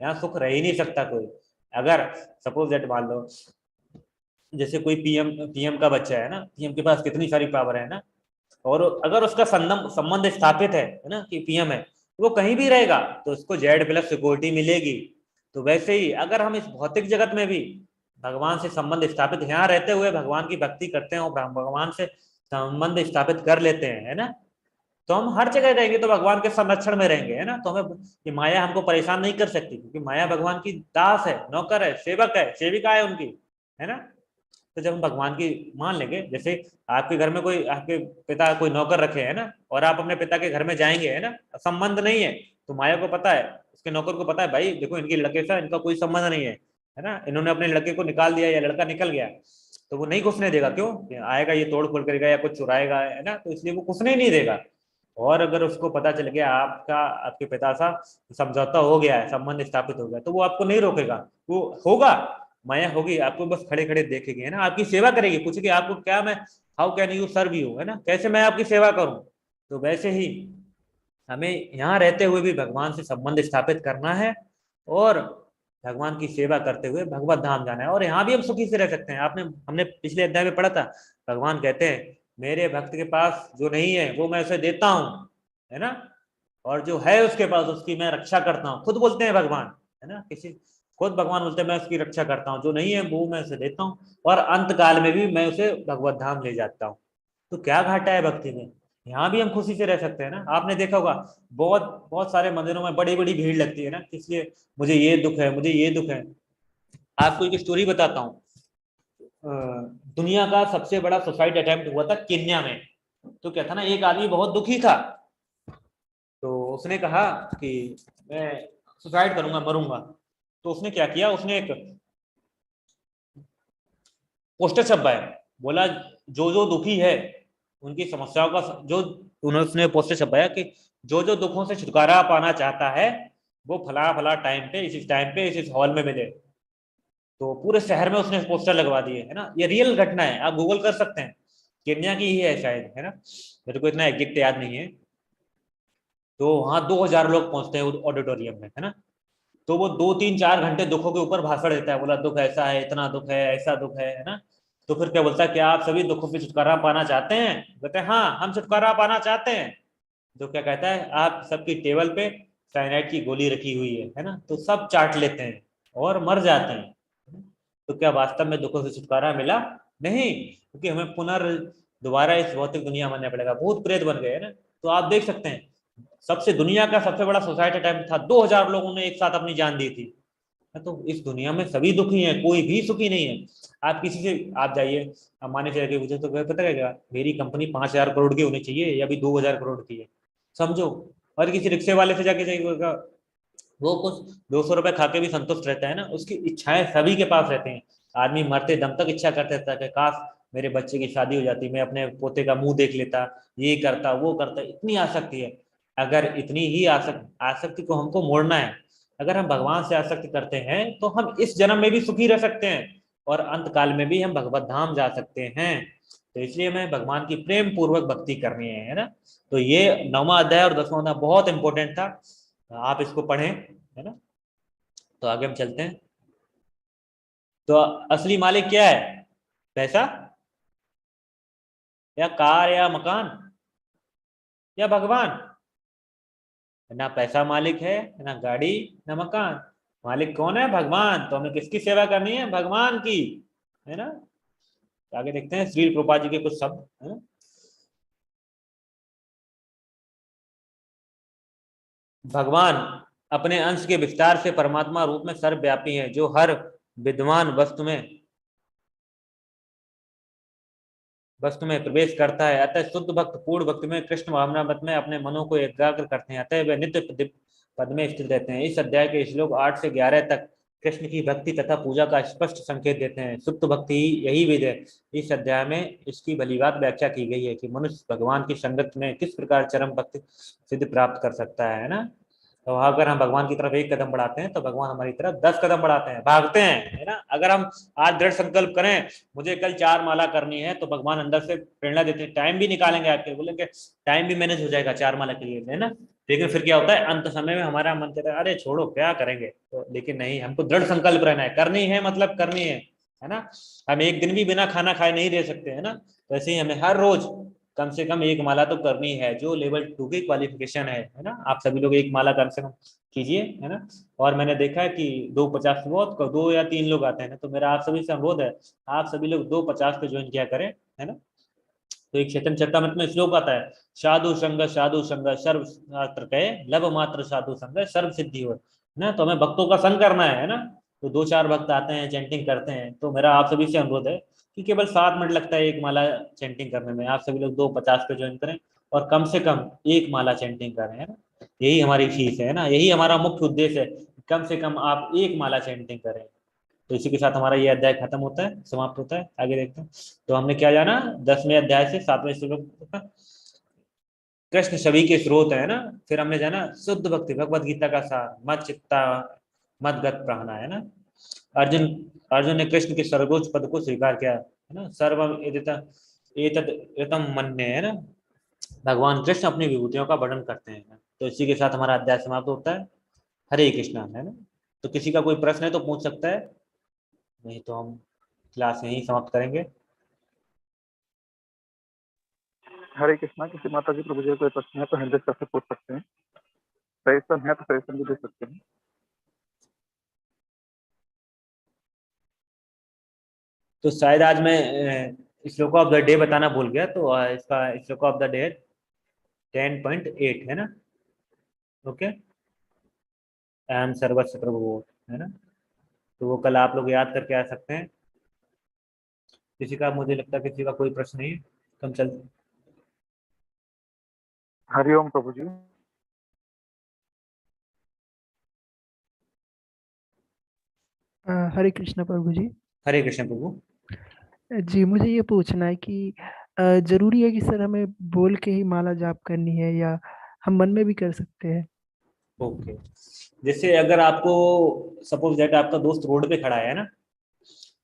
यहाँ सुख रह ही नहीं सकता कोई। अगर सपोज दैट मान लो जैसे कोई पीएम का बच्चा है ना, पीएम के पास कितनी सारी पावर है ना, और अगर उसका संबंध स्थापित है ना कि पीएम है, वो कहीं भी रहेगा तो उसको Z+ सिक्योरिटी मिलेगी। तो वैसे ही अगर हम इस भौतिक जगत में भी भगवान से संबंध स्थापित यहाँ रहते हुए भगवान की भक्ति करते हैं और भगवान से संबंध स्थापित कर लेते हैं, है ना, तो हम हर जगह रहेंगे, तो भगवान के संरक्षण में रहेंगे, है ना। तो हमें ये माया हमको परेशान नहीं कर सकती, क्योंकि माया भगवान की दास है, नौकर है, सेवक है, सेविका है उनकी, है ना। तो जब हम भगवान की मान लेंगे, जैसे आपके घर में कोई, आपके पिता कोई नौकर रखे है ना, और आप अपने पिता के घर में जाएंगे, है ना, संबंध नहीं है, तो माया को पता है, उसके नौकर को पता है, भाई देखो इनके लड़के से इनका कोई संबंध नहीं है ना, इन्होंने अपने लड़के को निकाल दिया या लड़का निकल गया, तो वो नहीं घुसने देगा। क्यों, आएगा ये तोड़ फोड़ करेगा या कुछ चुराएगा, है ना, तो इसलिए वो घुसने ही नहीं देगा। और अगर उसको पता चल गया आपका, आपके पिता सा समझौता हो गया है, संबंध स्थापित हो गया, तो वो आपको नहीं रोकेगा, वो होगा, माया होगी, आपको बस खड़े खड़े देखेगी, है ना, आपकी सेवा करेगी, पूछेगी आपको क्या मैं, how can you serve you, है ना, कैसे मैं आपकी सेवा करूं। तो वैसे ही हमें यहाँ रहते हुए भी भगवान से संबंध स्थापित करना है और भगवान की सेवा करते हुए भगवत धाम जाना है, और यहाँ भी हम सुखी से रह सकते हैं। हमने पिछले अध्याय में पढ़ा था, भगवान कहते हैं मेरे भक्त के पास जो नहीं है वो मैं उसे देता हूँ, है ना, और जो है उसके पास उसकी मैं रक्षा करता हूँ। खुद बोलते हैं भगवान, है ना, खुद भगवान बोलते हैं मैं उसकी रक्षा करता हूँ, जो नहीं है वो मैं उसे देता हूँ, और अंत काल में भी मैं उसे भगवत धाम ले जाता हूँ। तो क्या घाटा है भक्ति में, यहाँ भी हम खुशी से रह सकते हैं ना। आपने देखा होगा बहुत बहुत सारे मंदिरों में बड़ी बड़ी भीड़ लगती है ना, इसलिए मुझे ये दुख है, मुझे ये दुख है। आपको एक स्टोरी बताता हूँ, दुनिया का सबसे बड़ा सुसाइड अटेम्प्ट हुआ था केन्या में। तो क्या था ना, एक आदमी बहुत दुखी था, तो उसने कहा कि मैं सुसाइड करूंगा, मरूंगा। तो उसने क्या किया, उसने एक पोस्टर छपवाया, बोला जो जो दुखी है उनकी समस्याओं का, जो उसने पोस्टर छपाया कि जो जो दुखों से छुटकारा पाना चाहता है वो फला फला टाइम पे इस टाइम पे इस हॉल में मिले। तो पूरे शहर में उसने पोस्टर लगवा दिए, है ना। ये रियल घटना है, आप गूगल कर सकते हैं, केन्या की ही है शायद, है ना, मेरे को इतना एग्जैक्ट याद नहीं है। तो वहाँ 2000 लोग पहुंचते हैं ऑडिटोरियम में, है ना। तो वो 2 3 4 घंटे दुखों के ऊपर भाषण देता है, बोला दुख ऐसा है, इतना दुख है, ऐसा दुख है ना। तो फिर क्या बोलता है, क्या आप सभी दुखों से छुटकारा पाना चाहते हैं? कहते हैं हाँ हम छुटकारा पाना चाहते हैं। तो क्या कहता है, आप सबकी टेबल पे साइनाइड की गोली रखी हुई है ना। तो सब चाट लेते हैं और मर जाते हैं। तो क्या वास्तव में दुखों से छुटकारा मिला? नहीं, क्योंकि हमें दोबारा इस भौतिक दुनिया में आना पड़ेगा, भूत प्रेत बन गए, है ना। तो आप देख सकते हैं, दुनिया का सबसे बड़ा सुसाइड अटेम्प्ट था, 2000 लोगों ने एक साथ अपनी जान दी थी। तो इस दुनिया में सभी दुखी हैं, कोई भी सुखी नहीं है। आप किसी से आप जाइए, अंबानी से पूछे तो पता है क्या, मेरी कंपनी 5000 करोड़ की होनी चाहिए या भी 2000 करोड़ की है, समझो। और किसी रिक्शे वाले से जाके जाइएगा, वो कुछ 200 रुपए खा के भी संतुष्ट रहता है ना। उसकी इच्छाएं सभी के पास रहते हैं। आदमी मरते दम तक इच्छा करते था कि काश मेरे बच्चे की शादी हो जाती, मैं अपने पोते का मुंह देख लेता, ये करता वो करता। इतनी आसक्ति है। अगर इतनी ही आसक्ति को हमको मोड़ना है, अगर हम भगवान से आसक्ति करते हैं तो हम इस जन्म में भी सुखी रह सकते हैं और अंत काल में भी हम भगवत धाम जा सकते हैं। तो इसलिए हमें भगवान की प्रेम पूर्वक भक्ति करनी है ना। तो ये 9वां अध्याय और 10वां अध्याय बहुत इंपॉर्टेंट था, आप इसको पढ़ें, है ना। तो आगे हम चलते हैं। तो असली मालिक क्या है? पैसा या कार या मकान या भगवान? ना पैसा मालिक है, ना गाड़ी, ना मकान। मालिक कौन है? भगवान। तो हमें किसकी सेवा करनी है? भगवान की, है ना। तो आगे देखते हैं श्रील प्रभुपाद जी के कुछ शब्द, है ना। भगवान अपने अंश के विस्तार से परमात्मा रूप में सर्वव्यापी है, जो हर विद्वान वस्तु में प्रवेश करता है। अतः शुद्ध भक्त पूर्ण भक्ति में कृष्ण भावनामृत में अपने मनों को एकाग्र करते हैं, अतः वे नित्य पद में स्थित रहते हैं। इस अध्याय के श्लोक 8 से 11 तक कृष्ण की भक्ति तथा पूजा का स्पष्ट संकेत देते हैं। शुद्ध भक्ति यही विध है। इस अध्याय में इसकी भलीभांति व्याख्या की गई है कि मनुष्य भगवान की संगत में किस प्रकार चरम भक्ति सिद्धि प्राप्त कर सकता है ना। तो अगर हम भगवान की तरफ 1 कदम बढ़ाते हैं तो भगवान हमारी तरफ 10 कदम बढ़ाते हैं, भागते हैं, है ना। अगर हम आज दृढ़ संकल्प करें मुझे कल 4 माला करनी है, तो भगवान अंदर से प्रेरणा देते हैं, टाइम भी निकालेंगे आपके, बोलेंगे टाइम भी मैनेज हो जाएगा 4 माला के लिए, है ना। लेकिन फिर क्या होता है, अंत समय में हमारा मन कहता है अरे छोड़ो क्या करेंगे। तो लेकिन नहीं, हमको दृढ़ संकल्प रहना है, करनी है मतलब करनी है ना। हम एक दिन भी बिना खाना खाए नहीं रह सकते, है ना। तो ऐसे ही हमें हर रोज कम से कम 1 माला तो करनी है, जो लेवल 2 की क्वालिफिकेशन है ना। आप सभी लोग 1 माला कम से कम कीजिए, है ना। और मैंने देखा है कि 250 बहुत 2 या 3 लोग आते हैं ना। तो मेरा आप सभी से अनुरोध है, आप सभी लोग 250 पे ज्वाइन किया करें, है ना। तो एक चैतन्य चरितामृत में श्लोक आता है, साधु संग सर्व शास्त्र कहे, लब मात्र साधु संग सर्व सिद्धि हो ना। तो हमें भक्तों का संग करना है ना। तो 2 4 भक्त आते हैं, चैंटिंग करते हैं। तो मेरा आप सभी से अनुरोध है कि केवल 7 मिनट लगता है 1 माला चैंटिंग करने में, आप सभी लोग 250 पे ज्वाइन करें और कम से कम 1 माला चैंटिंग करें, है ना। यही हमारी फीस है ना, यही हमारा मुख्य उद्देश्य है, कम से कम आप 1 माला चैंटिंग करें। तो इसी के साथ हमारा ये अध्याय खत्म होता है, समाप्त होता है। आगे देखते हैं। तो हमने क्या जाना, 10वें अध्याय से 7वें श्लोक तक कृष्ण सभी के स्रोत है ना। फिर हमने जाना शुद्ध भक्ति, भगवत गीता का सार, मत चित्ता मत गत प्राणा, है ना। अर्जुन अर्जुन ने कृष्ण के सर्वोच्च पद को स्वीकार किया, है ना। सर्वम एतद् मन्ये, है ना। भगवान कृष्ण अपनी विभूतियों का वर्णन करते हैं। तो इसी के साथ हमारा अध्याय समाप्त होता है। हरे कृष्णा, है ना। तो किसी का कोई प्रश्न है तो पूछ सकता है, नहीं तो हम क्लास यहीं समाप्त करेंगे। हरे कृष्णा। किसी माता जी प्रभु जी कोई प्रश्न है तो हैंड रेज करके पूछ सकते हैं, सजेशन है तो सजेशन भी दे सकते हैं। तो शायद आज मैं श्लोक ऑफ द डे बताना भूल गया। तो इसका श्लोक ऑफ द डे 10.8 है ना। ओके, अहम सर्वस्व प्रभु, है ना। तो वो कल आप लोग याद करके आ सकते हैं। किसी का, मुझे लगता है किसी का कोई प्रश्न नहीं है, तो हम चलते। हरिओम प्रभु जी। हरे कृष्ण प्रभु जी। हरे कृष्ण प्रभु। जी मुझे ये पूछना है कि जरूरी है कि सर हमें बोल के ही माला जाप करनी है या हम मन में भी कर सकते हैं? ओके, जैसे अगर आपको सपोज दैट आपका दोस्त रोड पे खड़ा है ना,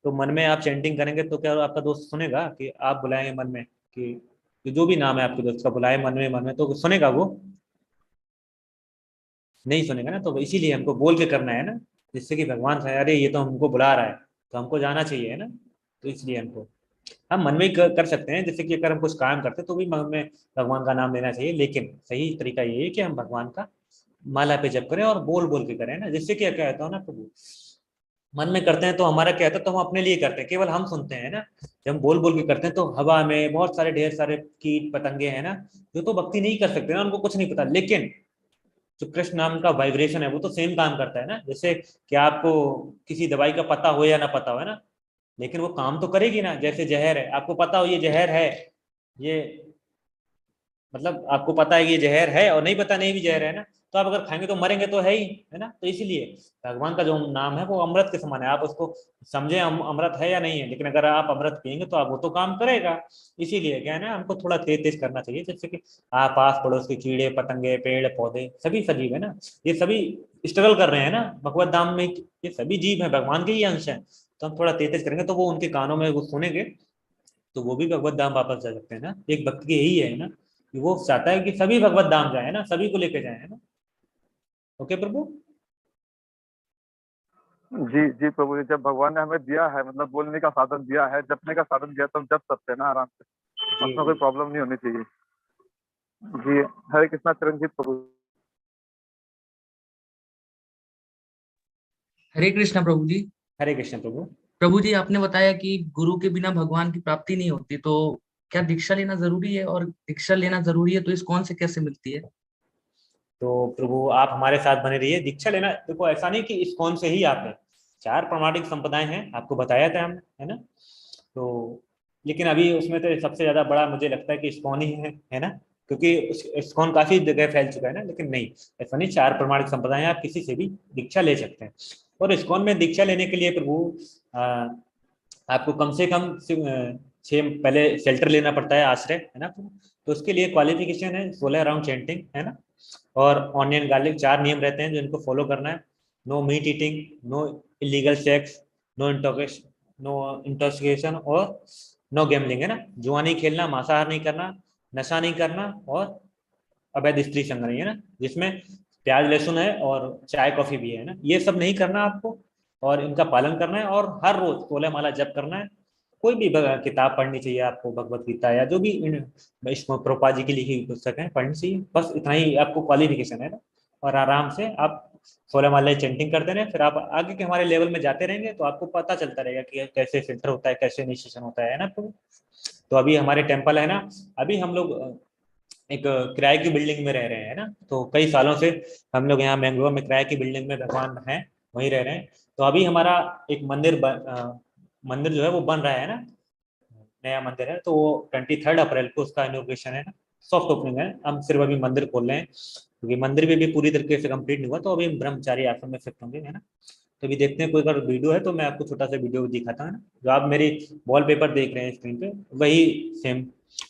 तो मन में आप चैंटिंग करेंगे तो क्या आपका दोस्त सुनेगा? कि आप बुलाएंगे मन में कि जो भी नाम है आपके दोस्त का, बुलाए मन में तो सुनेगा वो? नहीं सुनेगा ना। तो इसीलिए हमको बोल के करना है ना, जिससे कि भगवान से अरे ये तो हमको बुला रहा है तो हमको जाना चाहिए है ना। तो इसलिए हमको हम मन में ही कर सकते हैं। जैसे कि अगर हम कुछ काम करते हैं तो भी मन में भगवान का नाम लेना चाहिए, लेकिन सही तरीका ये है कि हम भगवान का माला पे जप करें और बोल बोल के करें ना। जिससे क्या क्या होता है ना, प्रभु मन में करते हैं तो हमारा क्या होता है, तो हम अपने लिए करते हैं, केवल हम सुनते हैं ना। जब हम बोल बोल के करते हैं तो हवा में बहुत सारे ढेर सारे कीट पतंगे हैं ना, जो तो भक्ति नहीं कर सकते ना, उनको कुछ नहीं पता। लेकिन जो कृष्ण नाम का वाइब्रेशन है वो तो सेम काम करता है ना। जैसे कि आपको किसी दवाई का पता हो या ना पता हो है ना, लेकिन वो काम तो करेगी ना। जैसे जहर है, आपको पता हो ये जहर है, ये मतलब आपको पता है कि ये जहर है, और नहीं पता नहीं भी जहर है ना, तो आप अगर खाएंगे तो मरेंगे तो है ही, है ना। तो इसीलिए भगवान का जो नाम है वो अमृत के समान है। आप उसको समझे अमृत है या नहीं है, लेकिन अगर आप अमृत पियेंगे तो आप वो तो काम करेगा। इसीलिए क्या है ना, हमको थोड़ा तेज तेज करना चाहिए। जैसे कि आप पास पड़ोस के कीड़े पतंगे पेड़ पौधे सभी सजीव है ना, ये सभी स्ट्रगल कर रहे हैं ना भगवत धाम में। ये सभी जीव है, भगवान के ही अंश है। तो हम थोड़ा तेज तेज करेंगे तो वो उनके कानों में वो सुनेंगे, तो वो भी भगवत धाम वापस जा सकते हैं ना। एक भक्त की यही है ना, कि वो चाहता है कि सभी भगवत धाम जाए ना, सभी को लेके जाए है ना। ओके प्रभु। जी जी प्रभु जी, जब भगवान ने हमें दिया है, मतलब बोलने का साधन दिया है, जपने का साधन दिया, तो हम जप सकते हैं ना आराम से, जी उसमें कोई जी। प्रॉब्लम नहीं होनी चाहिए। जी, हरे कृष्णा चिरंजीव प्रभु। हरे कृष्णा प्रभु जी। हरे कृष्ण प्रभु। प्रभु जी, आपने बताया कि गुरु के बिना भगवान की प्राप्ति नहीं होती, तो क्या दीक्षा लेना जरूरी है? और दीक्षा लेना जरूरी है तो इस कौन से कैसे मिलती है? तो प्रभु आप हमारे साथ बने रहिए। दीक्षा लेना देखो ऐसा नहीं कि इस्कॉन से ही आप हैं, 4 प्रामाणिक संप्रदाय हैं, आपको बताया था हमने, है ना। तो लेकिन अभी उसमें तो सबसे ज्यादा बड़ा मुझे लगता है कि इस्कॉन ही है ना, क्योंकि इस्कॉन काफी जगह फैल चुका है ना। लेकिन नहीं, ऐसा नहीं, 4 प्रामाणिक संप्रदाय हैं, आप किसी से भी दीक्षा ले सकते हैं। और इस्कॉन में दीक्षा लेने के लिए प्रभु आपको कम से कम 6 पहले शेल्टर लेना पड़ता है, आश्रय, है ना। तो उसके लिए क्वालिफिकेशन है 16 राउंड चैंटिंग, है ना। और ऑनियन गार्लिक 4 नियम रहते हैं जो इनको फॉलो करना है। No meat eating, no illegal sex, no intoxication, और नो गैम्बलिंग, है ना। जुआ नहीं खेलना, मांसाहार नहीं करना, नशा नहीं करना, और अवैध स्त्री संग नहीं, है ना, जिसमें प्याज लहसुन है और चाय कॉफी भी है ना। ये सब नहीं करना आपको, और इनका पालन करना है। और हर रोज 16 माला जप करना है। कोई भी किताब पढ़नी चाहिए आपको, भगवत गीता या जो भी इसमें प्रोपा जी की लिखी हुई पुस्तक है पढ़नी चाहिए। बस इतना ही आपको क्वालिफिकेशन है ना। और आराम से आप 16 माला चेंटिंग करते रहे, फिर आप आगे के हमारे लेवल में जाते रहेंगे तो आपको पता चलता रहेगा कि कैसे फिल्टर होता है, कैसे इनिशिएशन होता है ना। तो अभी हमारे टेम्पल है ना, अभी हम लोग एक किराए की बिल्डिंग में रह रहे हैं ना। तो कई सालों से हम लोग यहाँ मैंगलोर में किराए की बिल्डिंग में भगवान हैं, वहीं रह रहे हैं। तो अभी हमारा एक मंदिर जो है वो बन रहा है ना, नया मंदिर है। तो वो 23 अप्रैल को उसका इनोग्रेशन है ना, सॉफ्ट ओपनिंग है। हम सिर्फ अभी मंदिर खोल रहे हैं, क्योंकि मंदिर भी अभी पूरी तरीके से कंप्लीट नहीं हुआ। तो अभी हम ब्रह्मचारी आश्रम में शिफ्ट होंगे, है ना। तो अभी देखते हैं, कोई अगर वीडियो है तो मैं आपको छोटा सा वीडियो दिखाता हूँ ना। जो आप मेरी वॉलपेपर देख रहे हैं स्क्रीन पे, वही सेम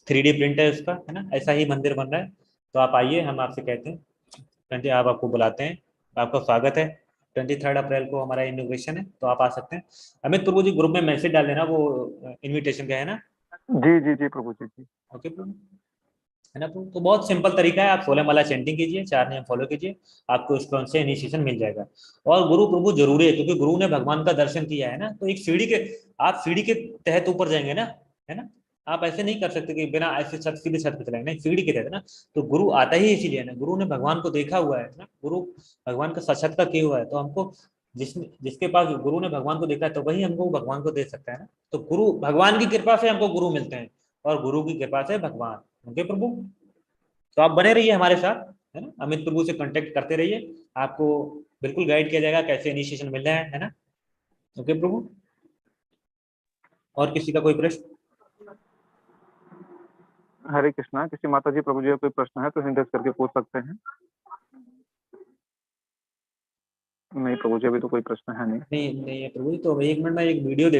3D प्रिंट है उसका, है ना। ऐसा ही मंदिर बन रहा है। तो आप आइए, हम आपसे कहते हैं, आप आपको बुलाते हैं, आपका स्वागत है। 23 अप्रैल को हमारा इनोग्रेशन है, तो आप आ सकते हैं। अमित प्रभु जी ग्रुप में मैसेज डाल देना, वो इनविटेशन का है ना। जी जी जी प्रभु जी जी। ओके प्रभु, है ना प्रभु। तो बहुत सिंपल तरीका है, आप 16 माला चैंटिंग कीजिए, 4 नियम फॉलो कीजिए, आपको इसको से इनिशिएशन मिल जाएगा। और गुरु प्रभु जरूरी है, क्योंकि गुरु ने भगवान का दर्शन किया है ना। तो एक सीढ़ी के, आप सीढ़ी के तहत ऊपर जाएंगे ना, है ना। आप ऐसे नहीं कर सकते कि बिना ऐसे छत सीधे छत पे चलाएंगे, नहीं, सीढ़ी के तहत ना। तो गुरु आता ही इसीलिए ना, गुरु ने भगवान को देखा हुआ है ना, गुरु भगवान का साक्षात्कार किया हुआ है। तो हमको जिसके पास गुरु ने भगवान को देखा है, तो वही हमको भगवान को दे सकता है ना। तो गुरु भगवान की कृपा से हमको गुरु मिलते हैं, और गुरु की कृपा से भगवान। ओके प्रभु। तो आप बने रहिए हमारे साथ, है ना। अमित प्रभु से कांटेक्ट करते रहिए, आपको बिल्कुल गाइड किया जाएगा कैसे इनिशिएशन मिल रहा है ना। ओके प्रभु। और किसी का कोई प्रश्न? हरे कृष्णा, किसी माता जी प्रभु जी का कोई प्रश्न है तो हिंदस करके पूछ सकते हैं। नहीं प्रभु जी, अभी तो कोई प्रश्न है नहीं। नहीं नहीं है प्रभु। तो एक मिनट में एक वीडियो